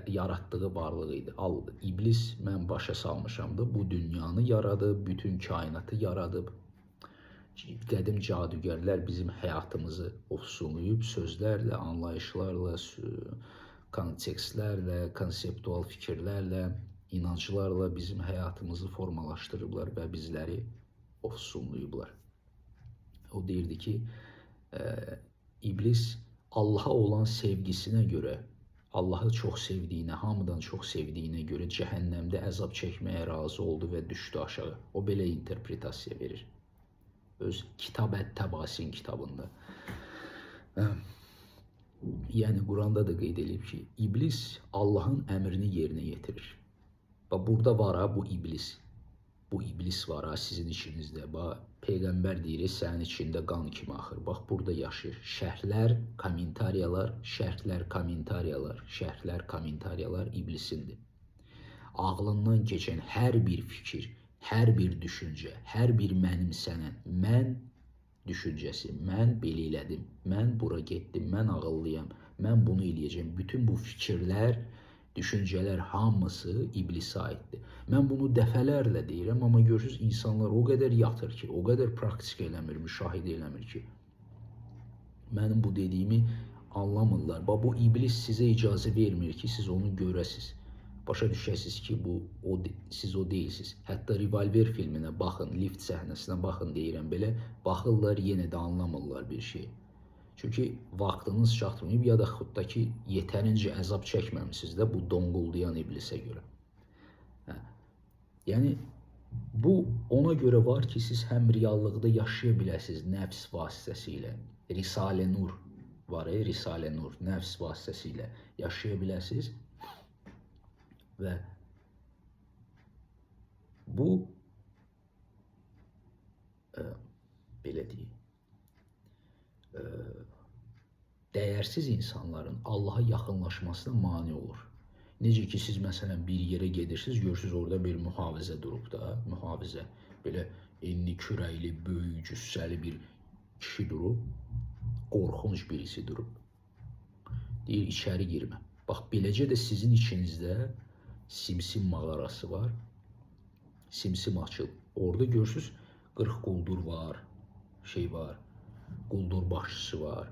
yaratdığı varlıq idi. İblis mən başa salmışamdı. Bu dünyanı yaradıb, bütün kainatı yaradıb. Qədim cadügərlər bizim həyatımızı ofsunlayıb sözlərlə, anlayışlarla, kontekstlərlə, konseptual fikirlərlə, inanclarla bizim həyatımızı formalaşdırıblar və bizləri ofsunlayıblar. O deyirdi ki, İblis Allaha olan sevgisinə görə, Allahı çox sevdiyinə, hamıdan çox sevdiyinə görə cəhənnəmdə əzab çəkməyə razı oldu və düşdü aşağı. O belə interpretasiya verir. Öz Kitab Ət-Təbasin kitabında. Yəni Quranda da qeyd edilib ki, İblis Allahın əmrini yerinə yetirir. Və burada var ha bu İblis. Bu İblis var ha sizin içinizdə. Bax, Peyğəmbər deyir, sənin içində qan kimi axır. Bax, burada yaşayır. Şərhlər, kommentariyalar, şərhlər, kommentariyalar, şərhlər, kommentariyalar İblisindir. Ağlından keçən hər bir fikir, hər bir düşüncə, hər bir mənimsənən, mən düşüncəsi, mən belə elədim, mən bura getdim, mən ağıllıyam, mən bunu eləyəcəm. Bütün bu fikirlər, düşüncələr hamısı İblisə aiddir. Mən bunu dəfələrlə deyirəm, amma görürsünüz insanlar o qədər yatır ki, o qədər praktik eləmir, müşahidə eləmir ki, mənim bu dediyimi anlamırlar. Bax, bu İblis sizə icazə vermir ki, siz onu görəsiniz. Başa düşəsiniz ki, siz o deyilsiniz. Hətta Revolver filminə baxın, lift səhnəsinə baxın deyirəm belə, baxırlar, yenə də anlamırlar bir şey. Çünki vaxtınız çatmayıb ya da xudda ki, yetərincə əzab çəkməmisiniz də bu donquldayan İblisə görə. Yəni, bu ona görə var ki, siz həm reallıqda yaşaya biləsiniz nəfs vasitəsilə. Risalə Nur var, Risalə Nur, nəfs vasitəsilə yaşaya biləsiniz. Və bu belə deyim, dəyərsiz insanların Allaha yaxınlaşmasına mane olur. Necə ki, siz məsələn bir yerə gedirsiniz, görürsünüz orada bir mühafizə durub da, mühafizə, belə enli, kürəkli, böyük, cüssəli bir kişi durub, qorxunc birisi durub. Deyir, içəri girmə. Bax, beləcə də sizin içinizdə Simsim mağarası var, Simsim açıl. Orada görürsünüz, 40 quldur var, quldur başçısı var,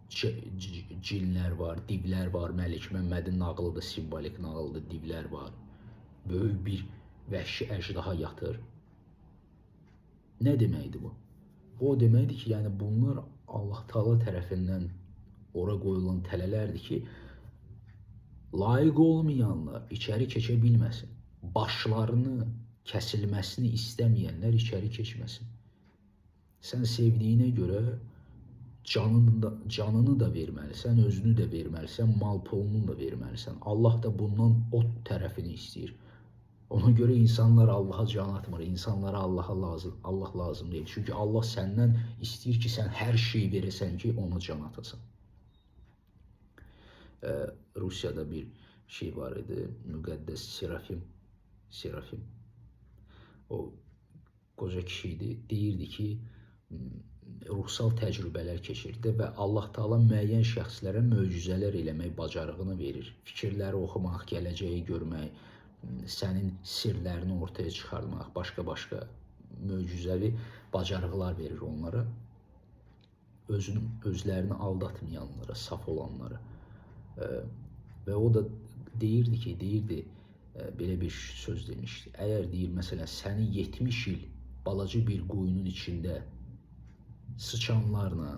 cinlər var, divlər var, Məlik Məmmədin nağılıdır, simvolik nağılıdır, divlər var. Böyük bir vəhşi əjdaha yatır. Nə deməkdir bu? Bu o deməkdir ki, yəni bunlar Allah Taala tərəfindən ora qoyulan tələlərdir ki, layiq olmayanlar içəri keçə bilməsin. Başlarını kəsilməsini istəməyənlər içəri keçməsin. Sən sevdiyinə görə canını da verməlisən, özünü də verməlisən, mal pulunu da verməlisən. Allah da bundan o tərəfini istəyir. Ona görə insanlar Allaha can atmır, insanlara Allah lazım deyil. Çünki Allah səndən istəyir ki, sən hər şeyi verəsən ki, ona can atasan. Rusiyada bir şey var idi, müqəddəs Serafim. O qoca kişi idi, deyirdi ki, ruhsal təcrübələr keçirdi və Allah Taala müəyyən şəxslərə möcüzələr eləmək bacarığını verir. Fikirləri oxumaq, gələcəyi görmək, sənin sirlərini ortaya çıxarmaq, başqa möcüzəvi bacarıqlar verir onlara. Özlərini aldatmayanlara, saf olanlara. Və o da deyirdi, belə bir söz demişdi. Əgər deyir, məsələn, səni 70 il balaca bir quyunun içində sıçanlarla,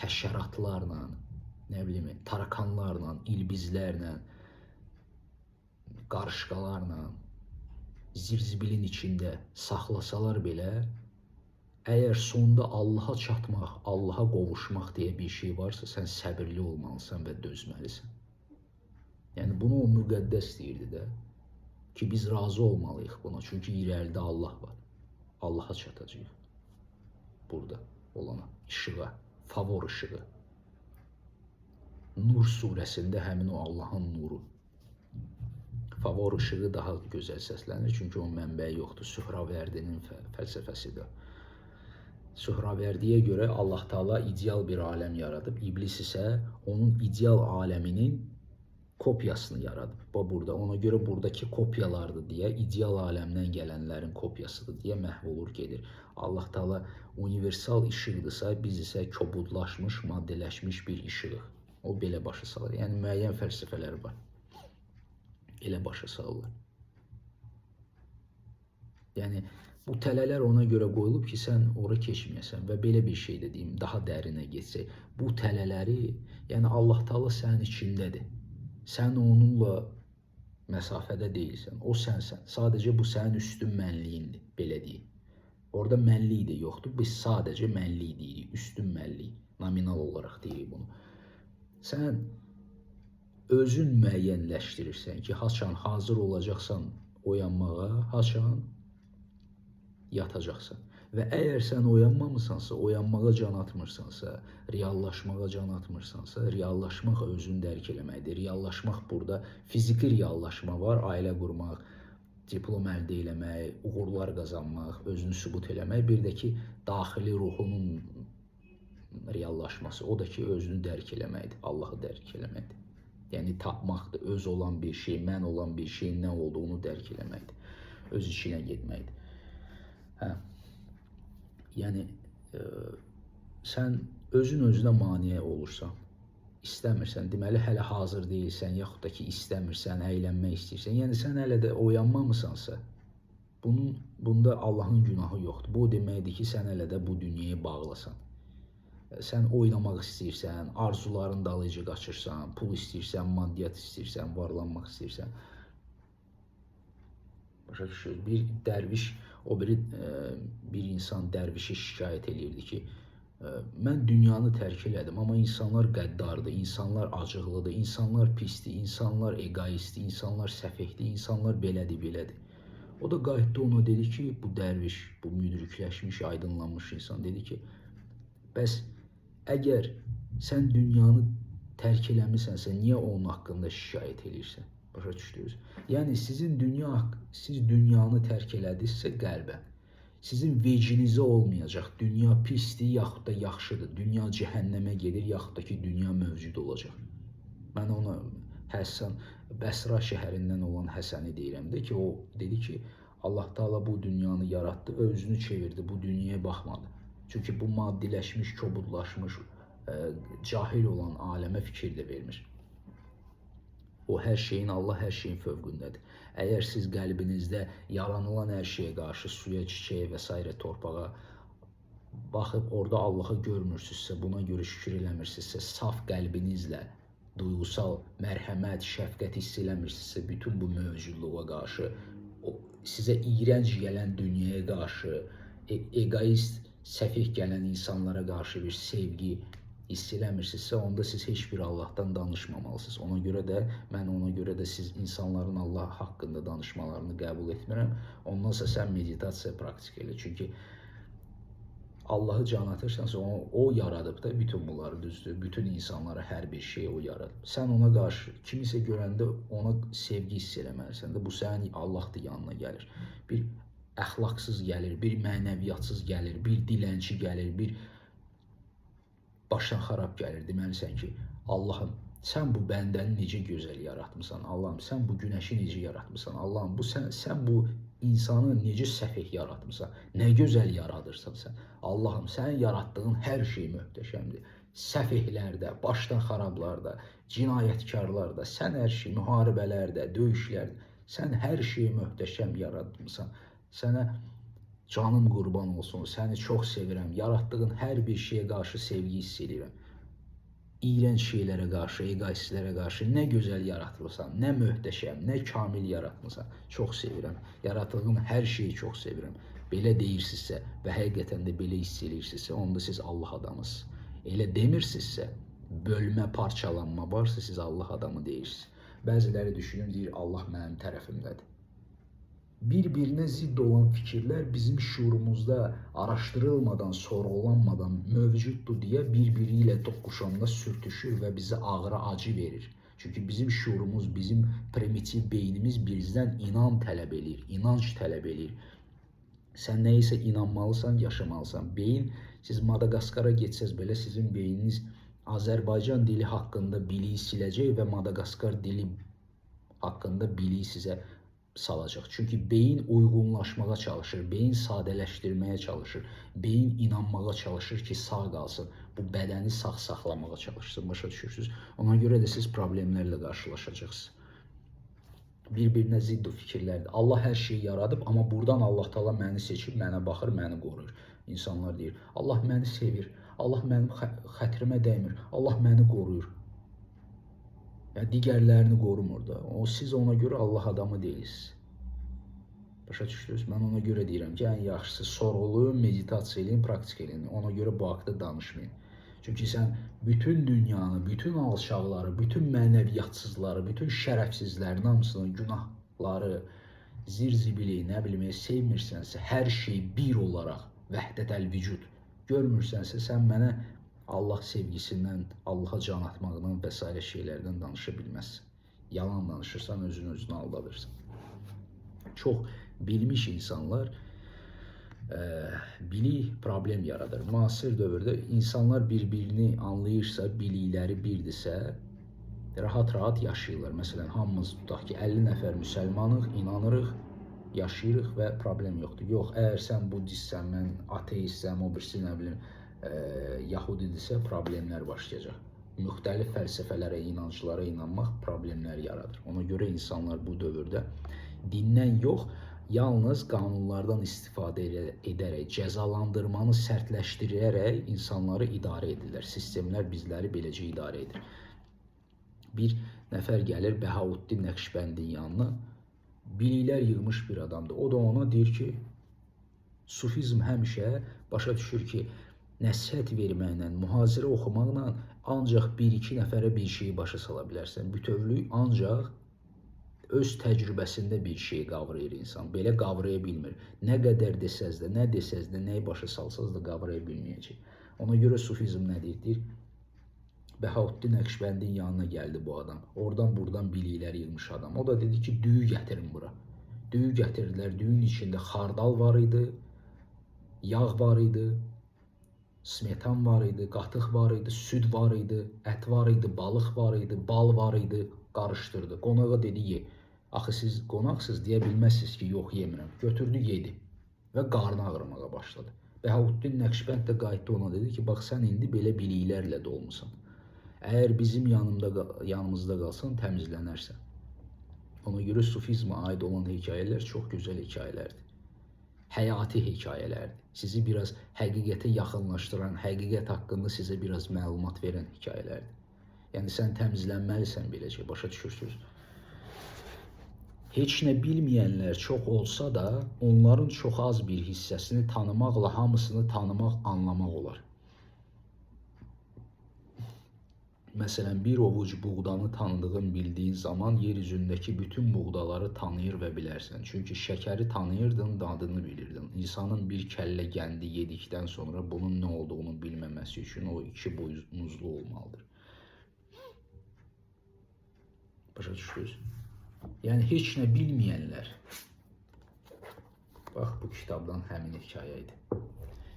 həşəratlarla, nə bilim, tarakanlarla, ilbizlərlə, qarışqalarla, zirzibilin içində saxlasalar belə, əgər sonda Allaha çatmaq, Allaha qovuşmaq deyə bir şey varsa, sən səbirli olmalısan və dözməlisən. Yəni, bunu o müqəddəs deyirdi də, ki, biz razı olmalıyıq buna, çünki irəlidə Allah var. Allaha çatacağıq. Burada olana, işığa, favor işığı. Nur surəsində həmin o Allahın nuru. Favor işığı daha gözəl səslənir, çünki onun mənbəyi yoxdur. Sühraværdinin fəlsəfəsidir. Sühravərdiyə görə Allah Taala ideal bir aləm yaradıb, İblis isə onun ideal aləminin kopyasını yaradıb. Burada ona görə buradakı kopyalardır deyə, ideal aləmdən gələnlərin kopyasıdır deyə məhv olur gedir. Allah Taala universal işıqdırsa, biz isə kobudlaşmış, maddələşmiş bir işığıq. O belə başa salır. Yəni müəyyən fəlsəfələr var. Elə başa salırlar. Yəni bu tələlər ona görə qoyulub ki, sən ora keçməyəsən və belə bir şey də deyim, daha dərinə getsək. Bu tələləri, yəni Allah Taala sənin içindədir. Sən onunla məsafədə deyilsən, o sənsən. Sadəcə bu sənin üstün mənliyindir, belə deyək. Orada mənlik də yoxdur, biz sadəcə mənlik deyirik, üstün mənlik, nominal olaraq deyirik bunu. Sən özün müəyyənləşdirirsən ki, haçan hazır olacaqsan oyanmağa, haçan yatacaqsan. Və əgər sən oyanmamısansa, oyanmağa can atmırsansa, reallaşmağa can atmırsansa, reallaşmaq özünü dərk eləməkdir. Reallaşmaq burada fiziki reallaşma var, ailə qurmaq, diplom əldə eləmək, uğurlar qazanmaq, özünü sübut eləmək. Bir də ki, daxili ruhunun reallaşması, o da ki, özünü dərk eləməkdir, Allahı dərk eləməkdir. Yəni tapmaqdır, öz olan bir şey, mən olan bir şeyin nə olduğunu dərk eləməkdir, öz işinə getməkdir. Hə. Yəni sən özün özünə maneə olursan, istəmirsən, deməli hələ hazır deyilsən, yaxud da ki istəmirsən, əylənmək istəyirsən. Yəni sən hələ də oyanmamısansa, bunda Allahın günahı yoxdur. Bu deməkdir ki, sən hələ də bu dünyaya bağlısan. Sən oynamaq istəyirsən, arzuların dalıcı qaçırsan, pul istəyirsən, maddiyyat istəyirsən, varlanmaq istəyirsən. Başa düşürsünüz, bir dərviş, o bir insan dərvişi şikayət edirdi ki, mən dünyanı tərk elədim, amma insanlar qəddardır, insanlar acıqlıdır, insanlar pisdir, insanlar egoistdir, insanlar səfehdir, insanlar belədir, belədir. O da qayıtdı ona dedi ki, bu dərviş, bu müdrikləşmiş, aydınlanmış insan dedi ki, bəs əgər sən dünyanı tərk eləmisənsə, niyə onun haqqında şikayət edirsən? Başa düşdünüz? Yəni siz dünyanı tərk elədinizsə qəlbən, sizin vecinizə olmayacaq. Dünya pisdir, yaxud da yaxşıdır. Dünya cəhənnəmə gedir, yaxud da ki, dünya mövcud olacaq. Mən ona Həsən, Bəsra şəhərindən olan Həsəni deyirəm də ki, o dedi ki, Allah Taala bu dünyanı yaratdı və özünü çevirdi, bu dünyaya baxmadı. Çünki bu maddiləşmiş, kobudlaşmış, cahil olan aləmə fikir də vermir. O hər şeyin, Allah hər şeyin fövqündədir. Əgər siz qəlbinizdə yaranılan hər şeyə qarşı, suya, çiçəyə və s. torpağa baxıb orada Allahı görmürsünüzsə, buna görə şükür eləmirsinizsə, saf qəlbinizlə duygusal mərhəmət, şəfqət hiss eləmirsinizsə, bütün bu mövcudluğa qarşı, sizə iyrənc gələn dünyaya qarşı, egoist, səfih gələn insanlara qarşı bir sevgi hiss eləmirsinizsə, onda siz heç bir Allahdan danışmamalısınız. Mən ona görə də siz insanların Allah haqqında danışmalarını qəbul etmirəm. Ondansa sən meditasiya praktik elə. Çünki Allahı can atırsansa, o yaradıb da bütün bunları, düzdür. Bütün insanlara hər bir şey o yaradıb. Sən ona qarşı kimisə görəndə ona sevgi hiss eləməlisən də. Bu sənin Allahdır yanına gəlir. Bir əxlaqsız gəlir, bir mənəviyyatsız gəlir, bir dilənçi gəlir, bir başdan xarab gəlir. Deməlisən ki, Allahım, sən bu bəndəni necə gözəl yaratmısan, Allahım, sən bu günəşi necə yaratmısan, Allahım, sən bu insanı necə səfeh yaratmısan, nə gözəl yaradırsan sən, Allahım, sənin yaratdığın hər şey möhtəşəmdir. Səfehlərdə, başdan xarablarda, cinayətkarlarda, sən hər şey, müharibələrdə, döyüşlərdə, sən hər şeyi möhtəşəm yaratmısan. Sənə canım qurban olsun, səni çox sevirəm, yaratdığın hər bir şeyə qarşı sevgi hiss edirəm. İyrənc şeylərə qarşı, egoistlərə qarşı nə gözəl yaratılırsan, nə möhtəşəm, nə kamil yaratmısan, çox sevirəm. Yaratdığın hər şeyi çox sevirəm. Belə deyirsinizsə və həqiqətən də belə hiss edirsinizsə, onda siz Allah adamısınız. Elə demirsinizsə, bölmə, parçalanma varsa, siz Allah adamı deyirsiniz. Bəziləri düşünür, deyir, Allah mənim tərəfimdədir. Bir-birinə zidd olan fikirlər bizim şuurumuzda araşdırılmadan, sorğulanmadan mövcuddur deyə bir-biri ilə toqquşanda sürtüşür və bizə ağrı, acı verir. Çünki bizim şuurumuz, bizim primitiv beynimiz bizdən inan tələb edir, inanc tələb edir. Sən nəyisə inanmalısan, yaşamalısan. Beyin, siz Madagaskara getsəz belə sizin beyniniz Azərbaycan dili haqqında biliyi siləcək və Madagaskar dili haqqında biliyi sizə salacaq. Çünki beyin uyğunlaşmağa çalışır, beyin sadələşdirməyə çalışır, beyin inanmağa çalışır ki, sağ qalsın. Bu bədəni sağ saxlamağa çalışsın, başa düşürsünüz. Ona görə də siz problemlərlə qarşılaşacaqsınız. Bir-birinə zidd fikirlərdir. Allah hər şeyi yaradıb, amma buradan Allah Taala məni seçib, mənə baxır, məni qoruyur. İnsanlar deyir, Allah məni sevir, Allah mənim xətrimə dəymir, Allah məni qoruyur. Yəni digərlərini qorumur da. Siz ona görə Allah adamı deyilsiniz. Başa düşdünüz? Mən ona görə deyirəm ki, ən yaxşısı sorğulayın, meditasiya eləyin, praktika eləyin. Ona görə bu haqda danışmayın. Çünki sən bütün dünyanı, bütün alçaqları, bütün mənəviyyatsızları, bütün şərəfsizlərin hamısının günahları, zirzibili, nə bilim, sevmirsənsə, hər şey bir olaraq vəhdətəl vücud görmürsənsə, sən mənə Allah sevgisindən, Allaha can atmaqdan və s. şeylərdən danışa bilməzsən. Yalan danışırsan, özünü aldadırsan. Çox bilmiş insanlar bilik problem yaradır. Müasir dövrdə insanlar bir-birini anlayırsa, bilikləri birdirsə, rahat-rahat yaşayırlar. Məsələn, hamımız tutaq ki, 50 nəfər müsəlmanıq, inanırıq, yaşayırıq və problem yoxdur. Yox, əgər sən budistsən, mən ateistsəm, o birisi nə bilim, yahudidirsə, problemlər başlayacaq. Müxtəlif fəlsəfələrə, inanclara inanmaq problemlər yaradır. Ona görə insanlar bu dövrdə dindən yox, yalnız qanunlardan istifadə edərək, cəzalandırmanı sərtləşdirərək insanları idarə edirlər. Sistemlər bizləri beləcə idarə edir. Bir nəfər gəlir Bəhaüddin Nəqşbəndin yanına, biliklər yığmış bir adamdır. O da ona deyir ki, sufizm həmişə başa düşür ki, nəsihət verməklə, mühazirə oxumaqla ancaq bir-iki nəfərə bir şeyi başa sala bilərsən. Bütövlük ancaq öz təcrübəsində bir şey qavrayır insan. Belə qavraya bilmir. Nə qədər desəz də, nəyi başa salsanız da qavraya bilməyəcək. Ona görə sufizm nə deyir? Bəhaüddin Nəqşbəndin yanına gəldi bu adam. Oradan buradan biliklər yığmış adam. O da dedi ki, düyü gətirin bura. Düyü gətirdilər. Düyün içində xardal var idi, yağ var idi, smetan var idi, qatıq var idi, süd var idi, ət var idi, balıq var idi, bal var idi, qarışdırdı. Qonağa dedi, ye. Axı siz qonaqsınız, deyə bilməzsiniz ki, yox, yemirəm. Götürdü, yedi və qarnı ağrımağa başladı. Bəhaüddin Nəqşbənd də qayıtdı ona, dedi ki, bax, sən indi belə biliklərlə dolmusan. Əgər bizim yanımızda qalsan, təmizlənərsən. Ona görə sufizmə aid olan hekayələr çox gözəl hekayələrdir. Həyati hekayələrdir. Sizi biraz həqiqətə yaxınlaşdıran, həqiqət haqqında sizə biraz məlumat verən hekayələrdir. Yəni, sən təmizlənməlisən beləcə, başa düşürsünüz. Heç nə bilməyənlər çox olsa da, onların çox az bir hissəsini tanımaqla hamısını tanımaq, anlamaq olar. Məsələn, bir ovuc buğdanı tanıdığın, bildiyin zaman yer üzündəki bütün buğdaları tanıyır və bilərsən. Çünki şəkəri tanıyırdın, dadını bilirdin. İnsanın bir kəllə qəndi yedikdən sonra bunun nə olduğunu bilməməsi üçün o iki boynuzlu olmalıdır. Başa düşdünüz? Yəni, heç nə bilməyənlər, bax, bu kitabdan həmin hekayə idi.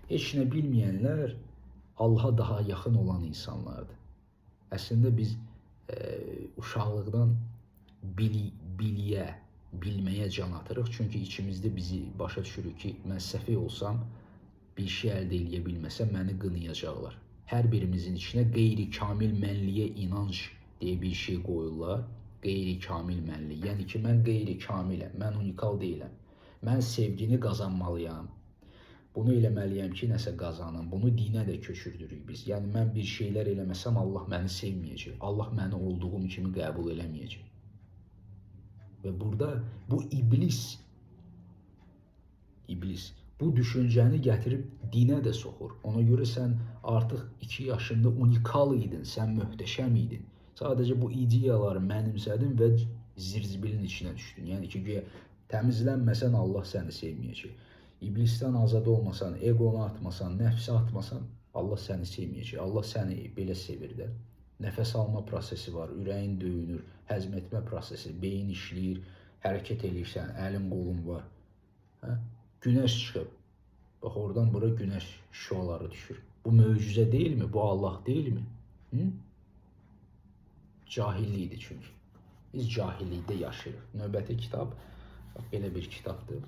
Heç nə bilməyənlər Allaha daha yaxın olan insanlardır. Əslində biz uşaqlıqdan biliyə, bilməyə can atırıq. Çünki içimizdə bizi başa düşürük ki, mən səfeh olsam, bir şey əldə eləyə bilməsəm, məni qınayacaqlar. Hər birimizin içinə qeyri-kamil mənliyə inanc deyə bir şey qoyurlar. Qeyri-kamil mənlik. Yəni ki, mən qeyri-kamiləm, mən unikal deyiləm. Mən sevgini qazanmalıyam. Bunu eləməliyəm ki, nəsə qazanım. Bunu dinə də köçürdürük biz. Yəni, mən bir şeylər eləməsəm, Allah məni sevməyəcək. Allah məni olduğum kimi qəbul eləməyəcək. Və burada bu iblis bu düşüncəni gətirib dinə də soxur. Ona görə sən artıq 2 yaşında unikal idin, sən möhtəşəm idin. Sadəcə bu ideyaları mənimsədin və zirzibilin içinə düşdün. Yəni ki, təmizlənməsən Allah səni sevməyəcək. İblisdən azad olmasan, egonu atmasan, nəfsi atmasan, Allah səni sevməyəcək. Allah səni belə sevir də. Nəfəs alma prosesi var, ürəyin döyünür, həzm etmə prosesi, beyin işləyir, hərəkət edirsən, əlin, qolun var. Günəş çıxıb, bax oradan bura günəş şüaları düşür. Bu möcüzə deyilmi? Bu Allah deyilmi? Hı? Cahillikdir çünki. Biz cahillikdə yaşayırıq. Növbəti kitab bax, belə bir kitabdır.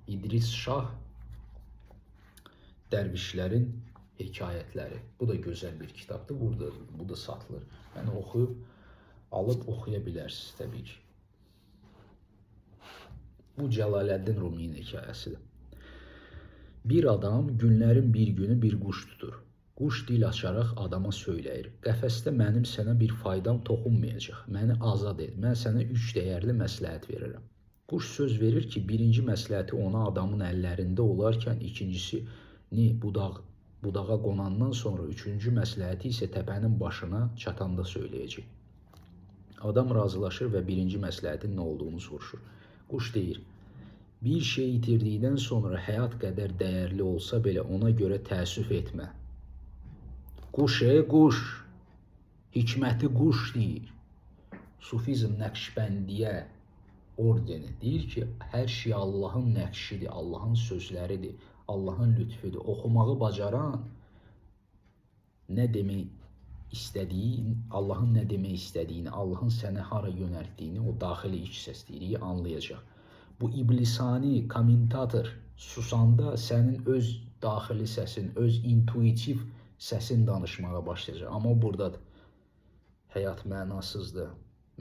İdris Şah Dərvişlərin hekayətləri. Bu da gözəl bir kitabdır. Burada bu da satılır. Yəni oxuyub alıb oxuya bilərsiniz təbii ki. Bu Cəlaləddin Ruminin hekayəsidir. Bir adam günlərin bir günü bir quş tutur. Quş dil açaraq adama söyləyir. Qəfəsdə mənim sənə bir faydam toxunmayacaq. Məni azad et. Mən sənə 3 dəyərli məsləhət verirəm. Quş söz verir ki, birinci məsləhəti ona adamın əllərində olarkən, ikincisini budağa qonandan sonra, üçüncü məsləhəti isə təpənin başına çatanda söyləyəcək. Adam razılaşır və birinci məsləhətin nə olduğunu soruşur. Quş deyir, bir şey itirdikdən sonra həyat qədər dəyərli olsa belə ona görə təəssüf etmə. Quş, quş, hikməti quş deyir. Sufizm Nəqşbəndiyə ordeni deyir ki, hər şey Allahın nəqşidir, Allahın sözləridir, Allahın lütfüdür. Oxumağı bacaran nə demək istədiyini, Allahın nə demək istədiyini, Allahın səni hara yönəltdiyini, o daxili iç səsliliyi anlayacaq. Bu iblisani kommentator susanda sənin öz daxili səsin, öz intuitiv səsin danışmağa başlayacaq. Amma buradadır. Həyat mənasızdır.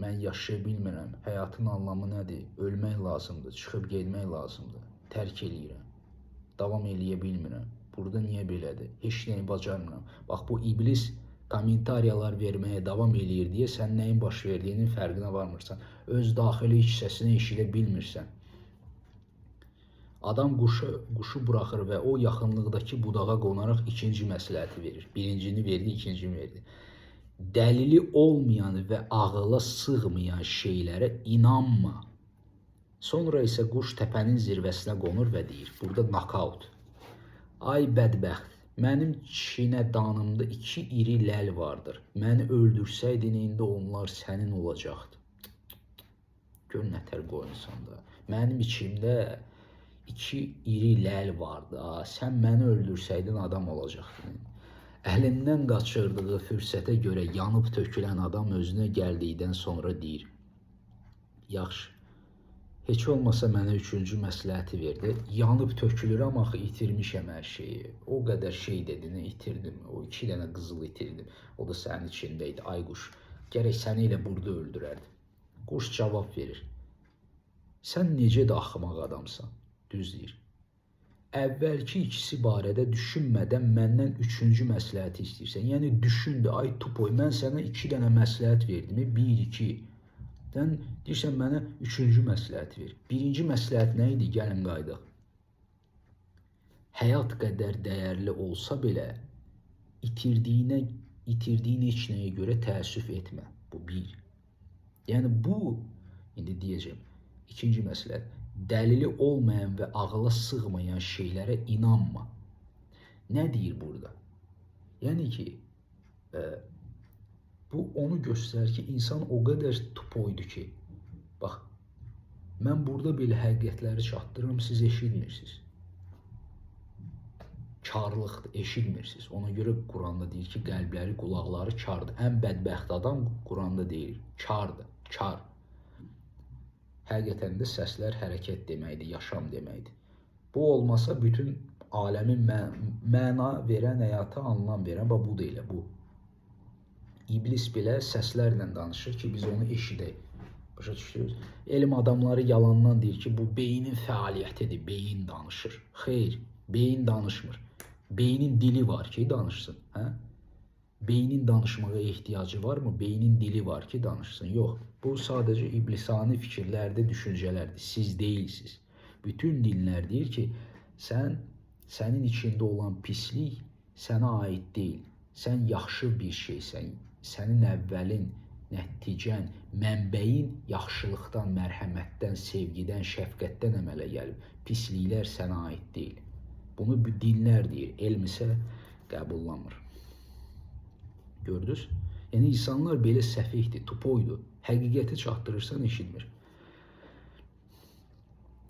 Mən yaşaya bilmirəm. Həyatın anlamı nədir? Ölmək lazımdır. Çıxıb getmək lazımdır. Tərk eləyirəm. Davam eləyə bilmirəm. Burada niyə belədir? Heç nəyi bacarmıram. Bax, bu iblis kommentariyalar verməyə davam eləyir deyə sən nəyin baş verdiyinin fərqinə varmırsan. Öz daxili iç səsini eşidə bilmirsən. Adam quşu buraxır və o yaxınlıqdakı budağa qonaraq ikinci məsləhəti verir. Birincini verdi, ikincini verdi. Dəlili olmayan və ağıla sığmayan şeylərə inanma. Sonra isə quş təpənin zirvəsinə qonur və deyir. Burada knockout. Ay bədbəxt, mənim çinədanımda 2 iri ləl vardır. Məni öldürsəydin, indi onlar sənin olacaqdı. Gör nətər qoyunsan da. Mənim içimdə 2 iri ləl vardı. Sən məni öldürsəydin adam olacaqdın. Əlindən qaçırdığı fürsətə görə yanıb tökülən adam özünə gəldikdən sonra deyir. Yaxşı, heç olmasa mənə 3-cü məsləhəti verdi. Yanıb tökülürəm, axı itirmişəm hər şeyi. O qədər şey dedin, itirdim. O 2 dənə qızıl itirdim. O da sənin içindəydi. Ay quş, gərək səni elə burada öldürərdim. Quş cavab verir. Sən necə də axmaq adamsan? Düz deyir. Əvvəlki ikisi barədə düşünmədən məndən 3-cü məsləhəti istəyirsən. Yəni düşündü, ay tupoy, mən sənə 2 dənə məsləhət verdim, 1, 2. Sən deyirsən mənə 3-cü məsləhəti ver. Birinci məsləhət nə idi? Gəlin qaydaq. Həyat qədər dəyərli olsa belə itirdiyini heç nəyə görə təəssüf etmə. Bu 1. Yəni bu, indi deyəcəm, ikinci məsləhət. Dəlili olmayan və ağıla sığmayan şeylərə inanma. Nə deyir burada? Yəni ki, bu onu göstərir ki, insan o qədər tupoydu ki, bax, mən burada belə həqiqətləri çatdırıram, siz eşitmirsiniz. Karlıqdır, eşitmirsiniz. Ona görə Quranda deyir ki, qəlbləri, qulaqları kardır. Ən bədbəxt adam Quranda deyir, kardır, kar. Həqiqətən də səslər hərəkət deməkdir, yaşam deməkdir. Bu olmasa bütün aləmin məna verən, həyata anlam verən, bu da elə bu. İblis belə səslərlə danışır ki, biz onu eşidək. Başa düşdünüz? Elm adamları yalandan deyir ki, bu beynin fəaliyyətidir, beyin danışır. Xeyr, beyin danışmır. Beynin dili var ki, danışsın. Hə? Beynin danışmağa ehtiyacı var mı? Beynin dili var ki, danışsın. Yox. Bu sadəcə iblisani fikirlərdir, düşüncələrdir. Siz deyilsiniz. Bütün dinlər deyir ki, sənin içində olan pislik sənə aid deyil. Sən yaxşı bir şeysən. Sənin əvvəlin, nəticən, mənbəyin yaxşılıqdan, mərhəmətdən, sevgidən, şəfqətdən əmələ gəlib. Pisliklər sənə aid deyil. Bunu dinlər deyir. Elm isə qəbullanmır. Gördünüz? Yəni insanlar belə səfihdir, tupoydur. Həqiqəti çatdırırsan, eşitmir.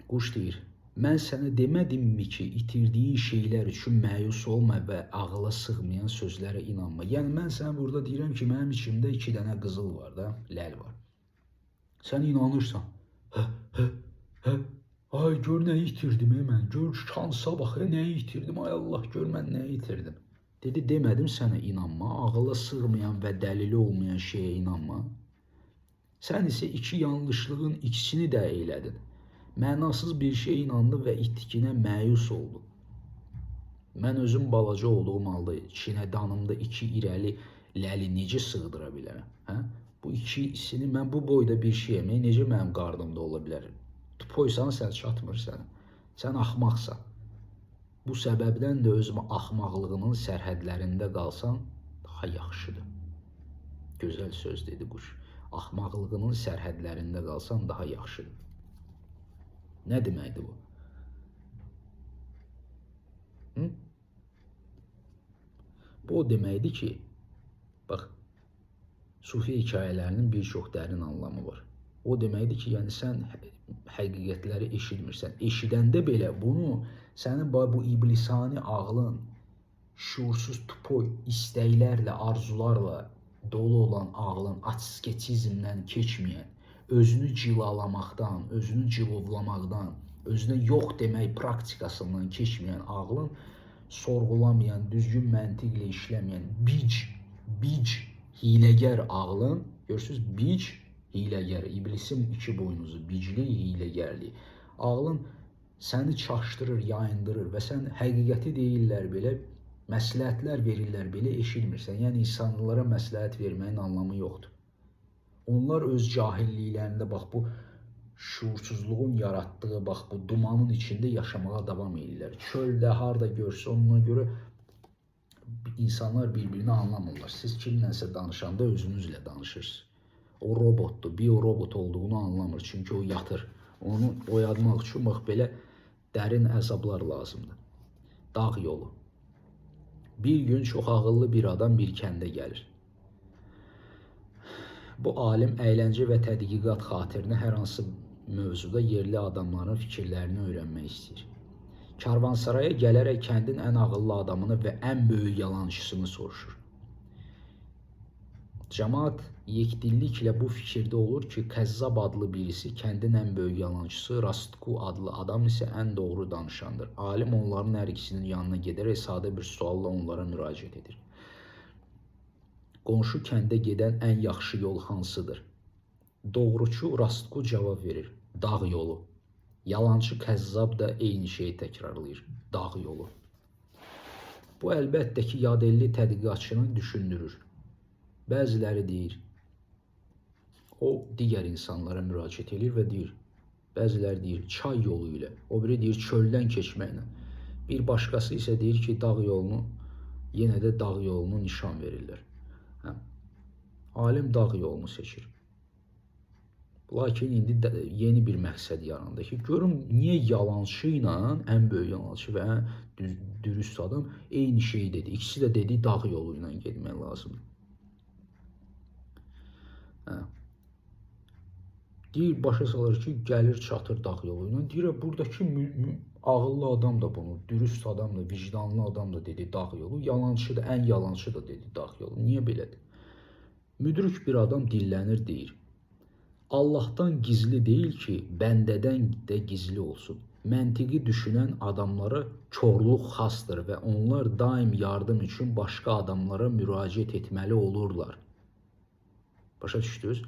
Quş deyir, Mən sənə demədimmi ki, itirdiyin şeylər üçün məyus olma və ağla sığmayan sözlərə inanma. Yəni mən sənə burada deyirəm ki, mənim içimdə 2 dənə qızıl var da, ləl var. Sən inanırsan. Hə. Ay gör nə itirdim mən. Gör şansa bax, nə itirdim. Ay Allah gör mən nə itirdim. Dedi demədim sənə inanma, ağla sığmayan və dəlili olmayan şeyə inanma. Sən isə 2 yanlışlığın ikisini də eylədin. Mənasız bir şey inandı və itkinə məyus oldu. Mən özüm balaca olduğum halda çinədanımda 2 irəli ləli necə sığdıra bilərəm? Hə? Bu ikisini mən bu boyda bir şey yemək necə mənim qarnımda ola bilər? Tupoysan sən çatmır sənə. Sən axmaqsan. Bu səbəbdən də özümə axmaqlığının sərhədlərində qalsan daha yaxşıdır. Gözəl söz dedi quş. Axmaqlığının sərhədlərində qalsan daha yaxşıdır. Nə deməkdir bu? Bu o deməkdir ki, bax, sufi hekayələrinin bir çox dərin anlamı var. O deməkdir ki, yəni sən həqiqətləri eşitmirsən. Eşidəndə belə bunu sənin bu iblisani ağlın, şuursuz tupoy istəklərlə, arzularla dolu olan ağlın asketizmdən keçməyən, özünü cilalamaqdan, özünü cilovlamaqdan, özünə yox demək praktikasından keçməyən ağlın, sorğulamayan, düzgün məntiqlə işləməyən, bic, hiləgər ağlın, görürsünüz, bic, hiləgər, iblisin 2 boynuzu, biclik, hiləgərlik. Ağlın səni çaşdırır, yayındırır və sən həqiqəti deyirlər belə, məsləhətlər verirlər belə eşitmirsən. Yəni insanlara məsləhət verməyin anlamı yoxdur. Onlar öz cahilliklərində bax bu şuursuzluğun yaratdığı bax bu dumanın içində yaşamağa davam edirlər. Çöldə harda görsə onuna görə insanlar bir-birini anlamırlar. Siz kimlənsə danışanda özünüzlə danışırsınız. O robotdur, biorobot olduğunu anlamır. Çünki o yatır. Onu oyatmaq üçün bax belə dərin əzablar lazımdır. Dağ yolu. Bir gün çox ağıllı bir adam bir kəndə gəlir. Bu alim əyləncə və tədqiqat xatirinə hər hansı mövzuda yerli adamların fikirlərini öyrənmək istəyir. Karvansaraya gələrək kəndin ən ağıllı adamını və ən böyük yalançısını soruşur. Cəmaət yekdilliklə bu fikirdə olur ki, Kəzzab adlı birisi, kəndin ən böyük yalançısı, Rastku adlı adam isə ən doğru danışandır. Alim onların hər ikisinin yanına gedərək sadə bir sualla onlara müraciət edir. Qonşu kəndə gedən ən yaxşı yol hansıdır? Doğruçu Rastku cavab verir. Dağ yolu. Yalançı Kəzzab da eyni şeyi təkrarlayır. Dağ yolu. Bu əlbəttə ki, yadelli tədqiqatçını düşündürür. Bəziləri deyir. O digər insanlara müraciət edir və deyir. Bəziləri deyir çay yolu ilə. O biri deyir çöldən keçməklə. Bir başqası isə deyir ki, dağ yolunu, yenə də dağ yolunu nişan verirlər. Alim dağ yolunu seçir. Lakin indi yeni bir məqsəd yarandı ki, görüm niyə yalançı ilə ən böyük yalançı və ən dürüst adam eyni şey dedi. İkisi də dedi dağ yolu ilə getmək lazımdır. Deyir, başa salır ki, gəlir çatır dağ yolu ilə. Deyir, buradakı ağıllı adam da bunu, dürüst adam da, vicdanlı adam da dedi dağ yolu. Yalançı da, ən yalançı da dedi dağ yolu. Niyə belədir? Müdrik bir adam dillənir, deyir. Allah'tan gizli deyil ki, bəndədən də gizli olsun. Məntiqi düşünən adamlara körlük xasdır və onlar daim yardım üçün başqa adamlara müraciət etməli olurlar. Başa düşdünüz?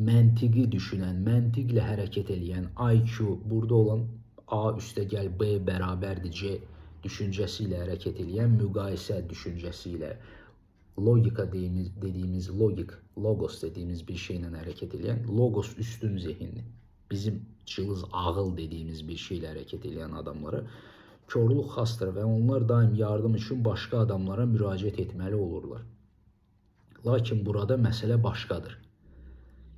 Məntiqi düşünən, məntiqlə hərəkət edən, IQ, burada olan A üstə gəl B bərabərdir C düşüncəsi ilə hərəkət edən, müqayisə düşüncəsi ilə, logika dediğimiz logos dediğimiz bir şeyle hareket edən, logos üstün zihinli, bizim cılız ağıl dediğimiz bir şeyle hareket edən adamlara körlük xasdır və onlar daim yardım üçün başqa adamlara müraciət etməli olurlar. Lakin burada məsələ başqadır.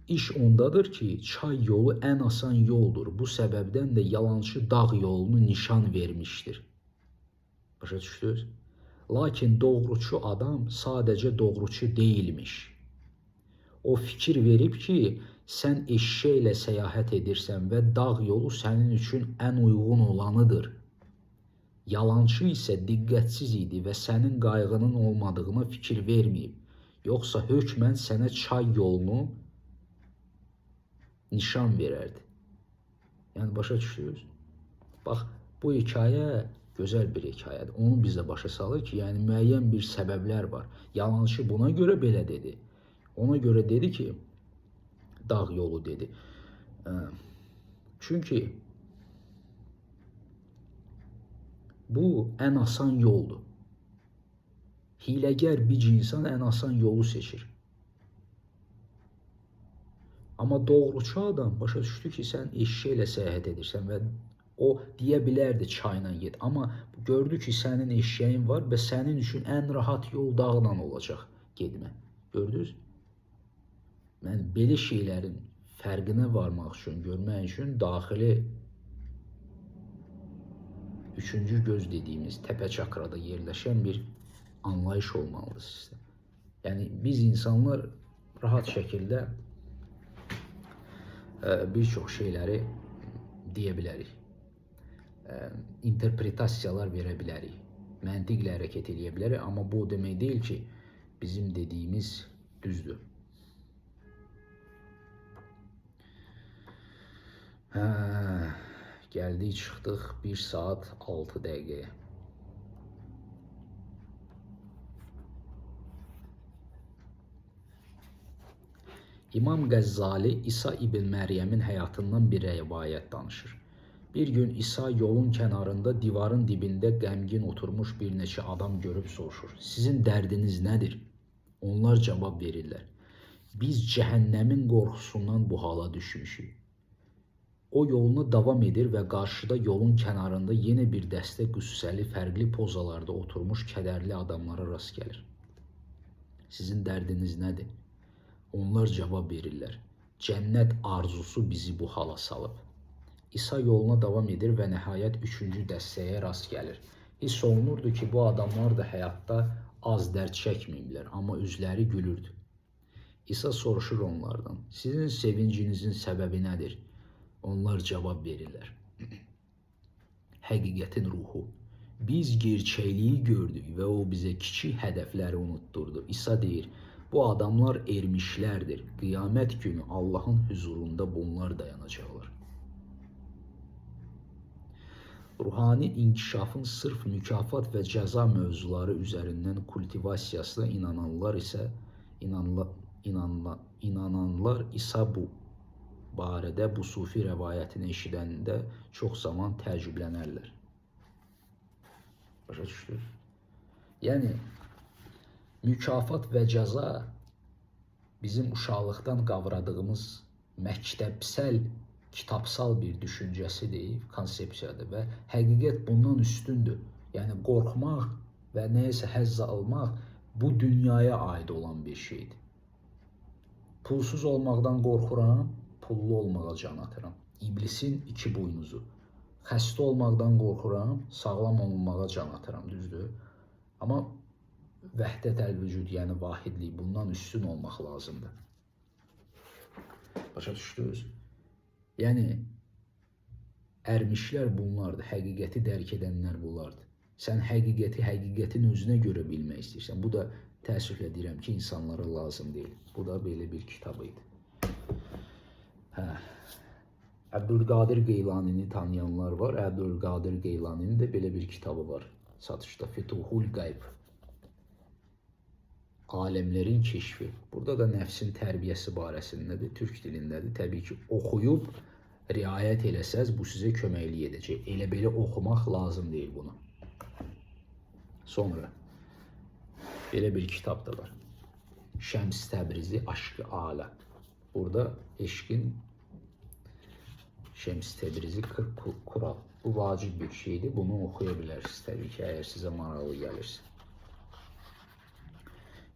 İş ondadır ki, çay yolu ən asan yoldur. Bu səbəbdən də yalançı dağ yolunu nişan vermiştir. Başa düşdünüz? Lakin doğruçu adam sadece doğruçu değilmiş. O fikir verip ki, Sən eşşəklə səyahət edirsən və dağ yolu sənin üçün ən uyğun olanıdır. Yalançı isə diqqətsiz idi və sənin qayğının olmadığına fikir verməyib. Yoxsa hökmən sənə çay yolunu nişan verərdi. Yəni başa düşdünüz? Bax, bu hekayə gözəl bir hekayədir. Onu bizə başa salır ki, yəni müəyyən bir səbəblər var. Yalançı buna görə belə dedi. Ona görə dedi ki, dağ yolu dedi. Çünki bu ən asan yoldur. Hiləgər bir insan ən asan yolu seçir. Amma doğruçu adam başa düşdü ki, sən eşşəklə səyahət edirsən və o deyə bilərdi çayla get. Amma gördü ki, sənin eşşəyin var və sənin üçün ən rahat yol dağla olacaq getmə. Gördünüz? Mən belə şeylərin fərqinə varmaq üçün, görmək üçün daxili üçüncü göz dediyimiz təpə çakrada yerləşən bir anlayış olmalıdır sizdə. Yəni biz insanlar rahat şəkildə bir çox şeyləri deyə bilərik. İnterpretasiyalar verə bilərik. Məntiqlə hərəkət edə bilərik. Amma bu demək deyil ki, bizim dediyimiz düzdür. Gəldik, çıxdıq 1 saat 6 dəqiqəyə. İmam Qəzzali İsa ibn Məryəmin həyatından bir rəvayət danışır. Bir gün İsa yolun kənarında divarın dibində qəmgin oturmuş bir neçə adam görüb soruşur. Sizin dərdiniz nədir? Onlar cavab verirlər. Biz cəhənnəmin qorxusundan bu hala düşmüşük. O yoluna davam edir və qarşıda yolun kənarında yenə bir dəstə qüssəli, fərqli pozalarda oturmuş kədərli adamlara rast gəlir. Sizin dərdiniz nədir? Onlar cavab verirlər. Cənnət arzusu bizi bu hala salıb. İsa yoluna davam edir və nəhayət üçüncü dəstəyə rast gəlir. Hiss olunurdu ki, bu adamlar da həyatda az dərd çəkməyiblər, amma üzləri gülürdü. İsa soruşur onlardan, sizin sevincinizin səbəbi nədir? Onlar cavab verirlər. Həqiqətin ruhu. Biz gerçəkliyi gördük və o bizə kiçik hədəfləri unutturdu. İsa deyir, bu adamlar ermişlərdir. Qiyamət günü Allahın huzurunda bunlar dayanacaqlar. Ruhani inkişafın sırf mükafat və cəza mövzuları üzərindən kultivasiyasına inananlar İsa bu barədə bu sufi rəvayətini eşidəndə çox zaman təəccüblənərlər. Başa düşdünüz? Yəni, mükafat və cəza bizim uşaqlıqdan qavradığımız məktəbsəl, kitabsal bir düşüncəsidir, konsepsiyadır və həqiqət bundan üstündür. Yəni, qorxmaq və nəyəsə həzz almaq bu dünyaya aid olan bir şeydir. Pulsuz olmaqdan qorxuram, pullu olmağa can atıram. İblisin iki buynuzu. Xəstə olmaqdan qorxuram, sağlam olmağa can atıram, düzdür? Amma vəhdət əl-vücud, yəni vahidlik, bundan üstün olmaq lazımdır. Başa düşdünüz? Yəni, ərmişlər bunlardır, həqiqəti dərk edənlər bunlardır. Sən həqiqətin özünə görə bilmək istəyirsən. Bu da təəssüflə deyirəm ki, insanlara lazım deyil. Bu da belə bir kitab idi. Əbdülqadir Qeylanini tanıyanlar var. Əbdülqadir Qeylaninin də belə bir kitabı var satışda. Fütuhul Qayb. Aləmlərin keşfi. Burada da nəfsin tərbiyəsi barəsindədir, türk dilindədir. Təbii ki, oxuyub riayət eləsəz, bu sizə köməklik edəcək. Elə belə oxumaq lazım deyil bunu. Sonra belə bir kitab da var. Şəms Təbrizi, Aşk-ı Ala. Burada eşqin Şəms Təbrizi 40 kural. Bu vacib bir şeydir. Bunu oxuya bilərsiniz təbii ki, əgər sizə maraqlı gəlirsə.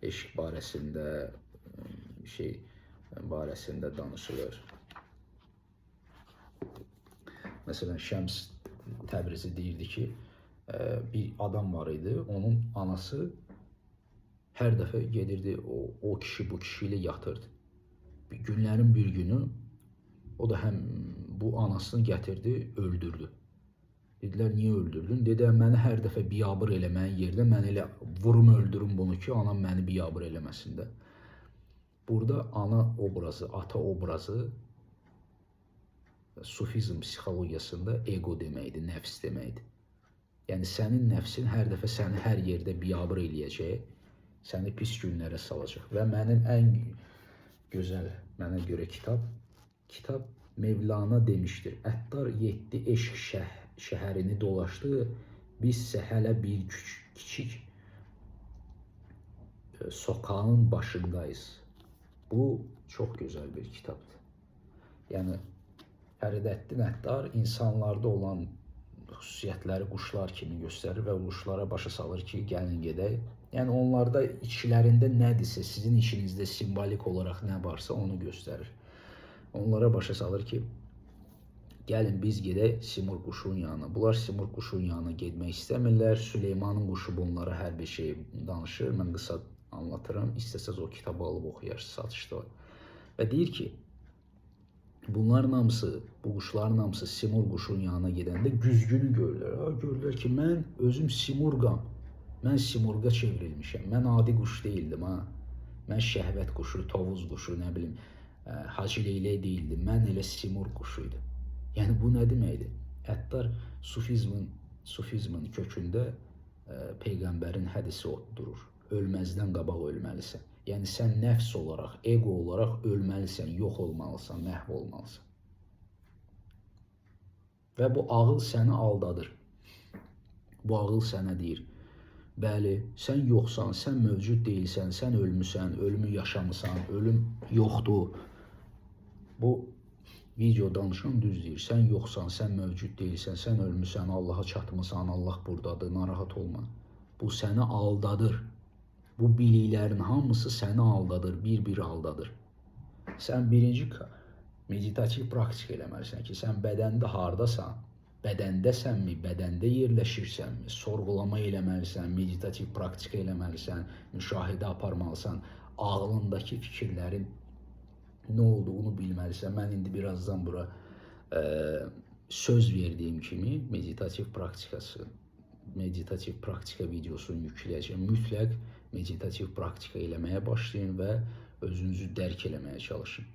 Eşq barəsində barəsində danışılır. Məsələn, Şəms Təbrizi deyirdi ki, bir adam var idi, onun anası hər dəfə gedirdi, o kişi bu kişi ilə yatırdı. Günlərin bir günü o da həm bu anasını gətirdi, öldürdü. Dedilər, niyə öldürdün? Dedi, məni hər dəfə biabır eləməyin yerdə mən elə vurum öldürüm bunu ki, anam məni biabır eləməsin də. Burada ana obrazı, ata obrazı sufizm psixologiyasında ego deməkdir, nəfs deməkdir. Yəni sənin nəfsin hər dəfə səni hər yerdə biabır eləyəcək, səni pis günlərə salacaq. Və mənim ən gözəl, mənə görə kitab Mevlana demişdir. Əttar 7 eşq şəhərini dolaşdı, bizsə hələ bir kiçik sokağın başındayız. Bu çox gözəl bir kitabdır. Yəni Fəridəddin Əttar insanlarda olan xüsusiyyətləri quşlar kimi göstərir və quşlara başa salır ki, gəlin gedək. Yəni onlarda içlərində nədirsə, sizin işinizdə simbolik olaraq nə varsa onu göstərir. Onlara başa salır ki, gəlin biz gedək Simur quşun yanına. Bunlar Simur quşun yanına getmək istəmirlər. Süleymanın quşu bunlara hər bir şey danışır. Mən qısa anlatırım. İstəsəz o kitabı alıb oxuyarsınız satışda. Və deyir ki, bunların hamısı, bu quşların hamısı Simur quşun yanına gedəndə güzgünü görürlər. Görürlər ki, mən özüm Simurqam. Mən Simurqa çevrilmişəm. Mən adi quş deyildim. Mən şəhvət quşu, tovuz quşu, nə bilim, Hacı Leylək deyildim. Mən elə Simur quşuydum. Yəni bu nə deməkdir? Əttar sufizmin kökündə Peyğəmbərin hədisi durur. Ölməzdən qabaq ölməlisən. Yəni sən nəfs olaraq, ego olaraq ölməlisən, yox olmalısan, məhv olmalısan. Və bu ağıl səni aldadır. Bu ağıl sənə deyir, bəli, sən yoxsan, sən mövcud deyilsən, sən ölmüsən, ölümü yaşamısan, ölüm yoxdur. Bu video danışan düz deyir, sən yoxsan, sən mövcud deyilsən, sən ölmüsən, Allaha çatmısan, Allah buradadır, narahat olma. Bu səni aldadır. Bu biliklərin hamısı səni aldadır, bir-bir aldadır. Sən birinci meditativ praktik eləməlisən ki, sən bədəndə hardasan, bədəndəsənmi, bədəndə yerləşirsənmi, sorğulama eləməlisən, meditativ praktik eləməlisən, müşahidə aparmalısan, ağlındakı fikirlərin nə olduğunu bilməlisən. Mən indi birazdan bura söz verdiyim kimi meditativ praktika videosunu yükləyəcəm. Mütləq meditativ praktika eləməyə başlayın və özünüzü dərk eləməyə çalışın.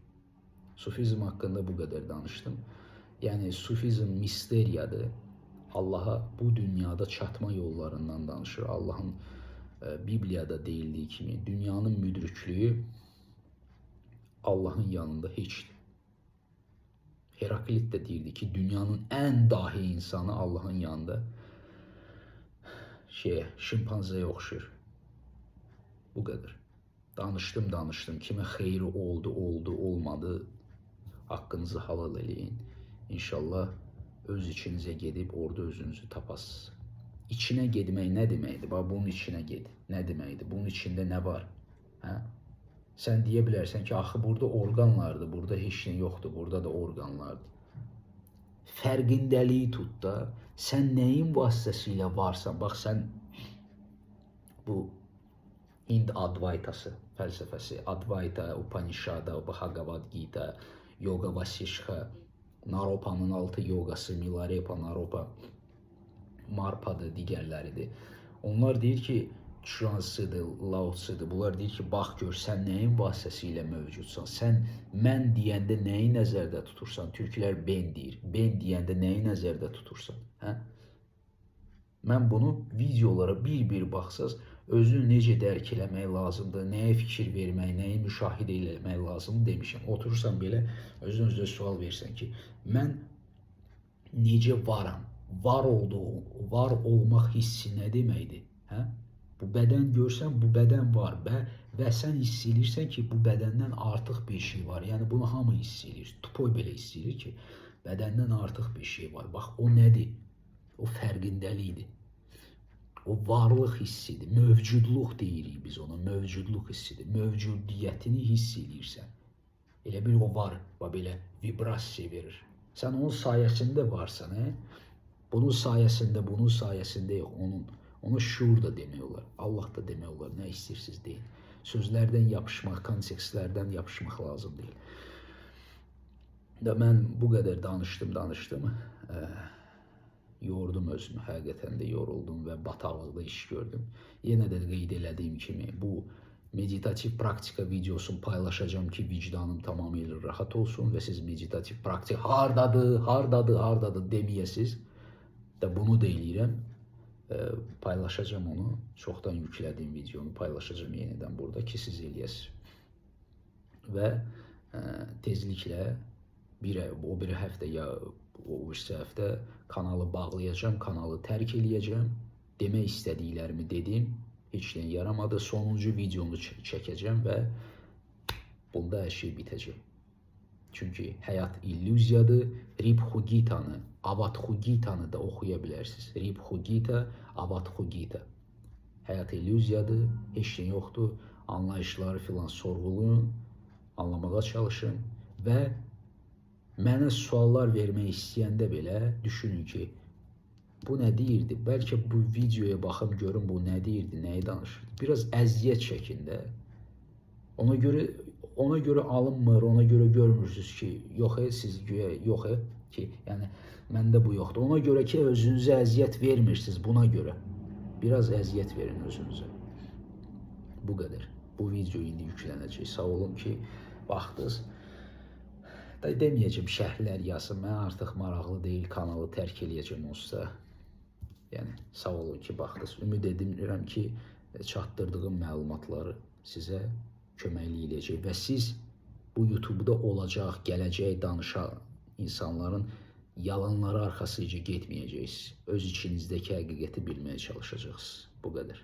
Sufizm haqqında bu qədər danışdım. Yəni sufizm misteriyadır. Allaha bu dünyada çatma yollarından danışır. Allahın Bibliyada deyildiyi kimi dünyanın müdriklüyü Allahın yanında heçdir. Heraklit de deyirdi ki, dünyanın ən dahi insanı Allahın yanında şimpanzeye oxşur. Bu qədər. Danışdım. Kimə xeyri oldu, olmadı. Haqqınızı halal eləyin. İnşallah öz içinizə gedib orada özünüzü tapasınız. İçinə getmək nə deməkdir? Bax, bunun içinə get. Nə deməkdir? Bunun içində nə var? Sən deyə bilərsən ki, axı burada orqanlardır, burada heç nə yoxdur, burada da orqanlardır. Fərqindəliyi tut da, sən nəyin vasitəsilə varsan, bax sən bu Hind Advaitası fəlsəfəsi, Advaita, Upanishada, Bhagavad Gita, Yoga Vasishka, Naropa'nın 6 yogası, Milarepa, Naropa, Marpa'dır, digərləridir. Onlar deyir ki, Çuansıdır, Laotsıdır. Bunlar deyir ki, bax gör, sən nəyin vasitəsilə mövcudsan? Sən mən deyəndə nəyi nəzərdə tutursan? Türklər ben deyir. Ben deyəndə nəyi nəzərdə tutursan? Mən bunu videolara bir-bir baxsaz, özünü necə dərk eləmək lazımdır, nəyə fikir vermək, nəyi müşahidə eləmək lazımdır demişəm. Oturursan belə, özün-özünə sual versən ki, mən necə varam? Var olmaq hissi nə deməkdir? Bu bədən görsən, bu bədən var və sən hiss edirsən ki, bu bədəndən artıq bir şey var. Yəni bunu hamı hiss edir. Tupoy belə hiss edir ki, bədəndən artıq bir şey var. Bax, o nədir? O fərqindəlikdir. O varlıq hissidir. Mövcudluq deyirik biz ona. Mövcudluq hissidir. Mövcudiyyətini hiss edirsən. Elə bir o var, belə vibrasiya verir. Sən onun sayəsində varsan, bunun sayəsində yox, ona şuur da demək olar, Allah da demək olar, nə istəyirsiniz deyin. Sözlərdən yapışmaq, kontekstlərdən yapışmaq lazım deyil. Da mən bu qədər danışdım. Yordum özümü, həqiqətən də yoruldum və bataqlıqda iş gördüm. Yenə də qeyd elədiyim kimi bu meditativ praktika videosunu paylaşacağım ki, vicdanım tamamilə rahat olsun və siz meditativ praktika hardadır deməyəsiz. Da bunu da eləyirəm. Paylaşacağım onu. Çoxdan yüklədiyim videonu paylaşacağım yenidən burada ki, siz eləyəsiz. Və tezliklə o bir həftə ya o birisi həftə kanalı bağlayacağım, kanalı tərk eləyəcəm. Demək istədiklərimi dedim, heç nə yaramadı. Sonuncu videonu çəkəcəm və bunda hər şey bitəcək. Çünki həyat illüziyadır. Ribhu Gita'nı, Avathu Gita'nı da oxuya bilərsiniz. Ribhu Gita, Avathu Gita. Həyat illüziyadır, heç nə yoxdur. Anlayışları filan sorğulayın, anlamağa çalışın və mənə suallar vermək istəyəndə belə düşünün ki, bu nə deyirdi? Bəlkə bu videoya baxım görün bu nə deyirdi, nəyi danışırdı. Biraz əziyyət çəkin də. Ona görə alınmır, ona görə görmürsünüz ki, yox siz güya yox ki, yəni məndə bu yoxdur. Ona görə ki, özünüzə əziyyət vermirsiniz buna görə. Biraz əziyyət verin özünüzə. Bu qədər. Bu video indi yüklənəcək. Sağ olun ki, baxdınız. Deməyəcəm şərhlər yazın, mən artıq maraqlı deyil, kanalı tərk eləyəcəm olsa. Yəni, sağ olun ki, baxdınız. Ümid edirəm ki, çatdırdığım məlumatları sizə köməkli eləyəcək və siz bu YouTube-da olacaq, gələcək danışan insanların yalanları arxasıca getməyəcəksiniz. Öz içinizdəki həqiqəti bilməyə çalışacaqsınız. Bu qədər.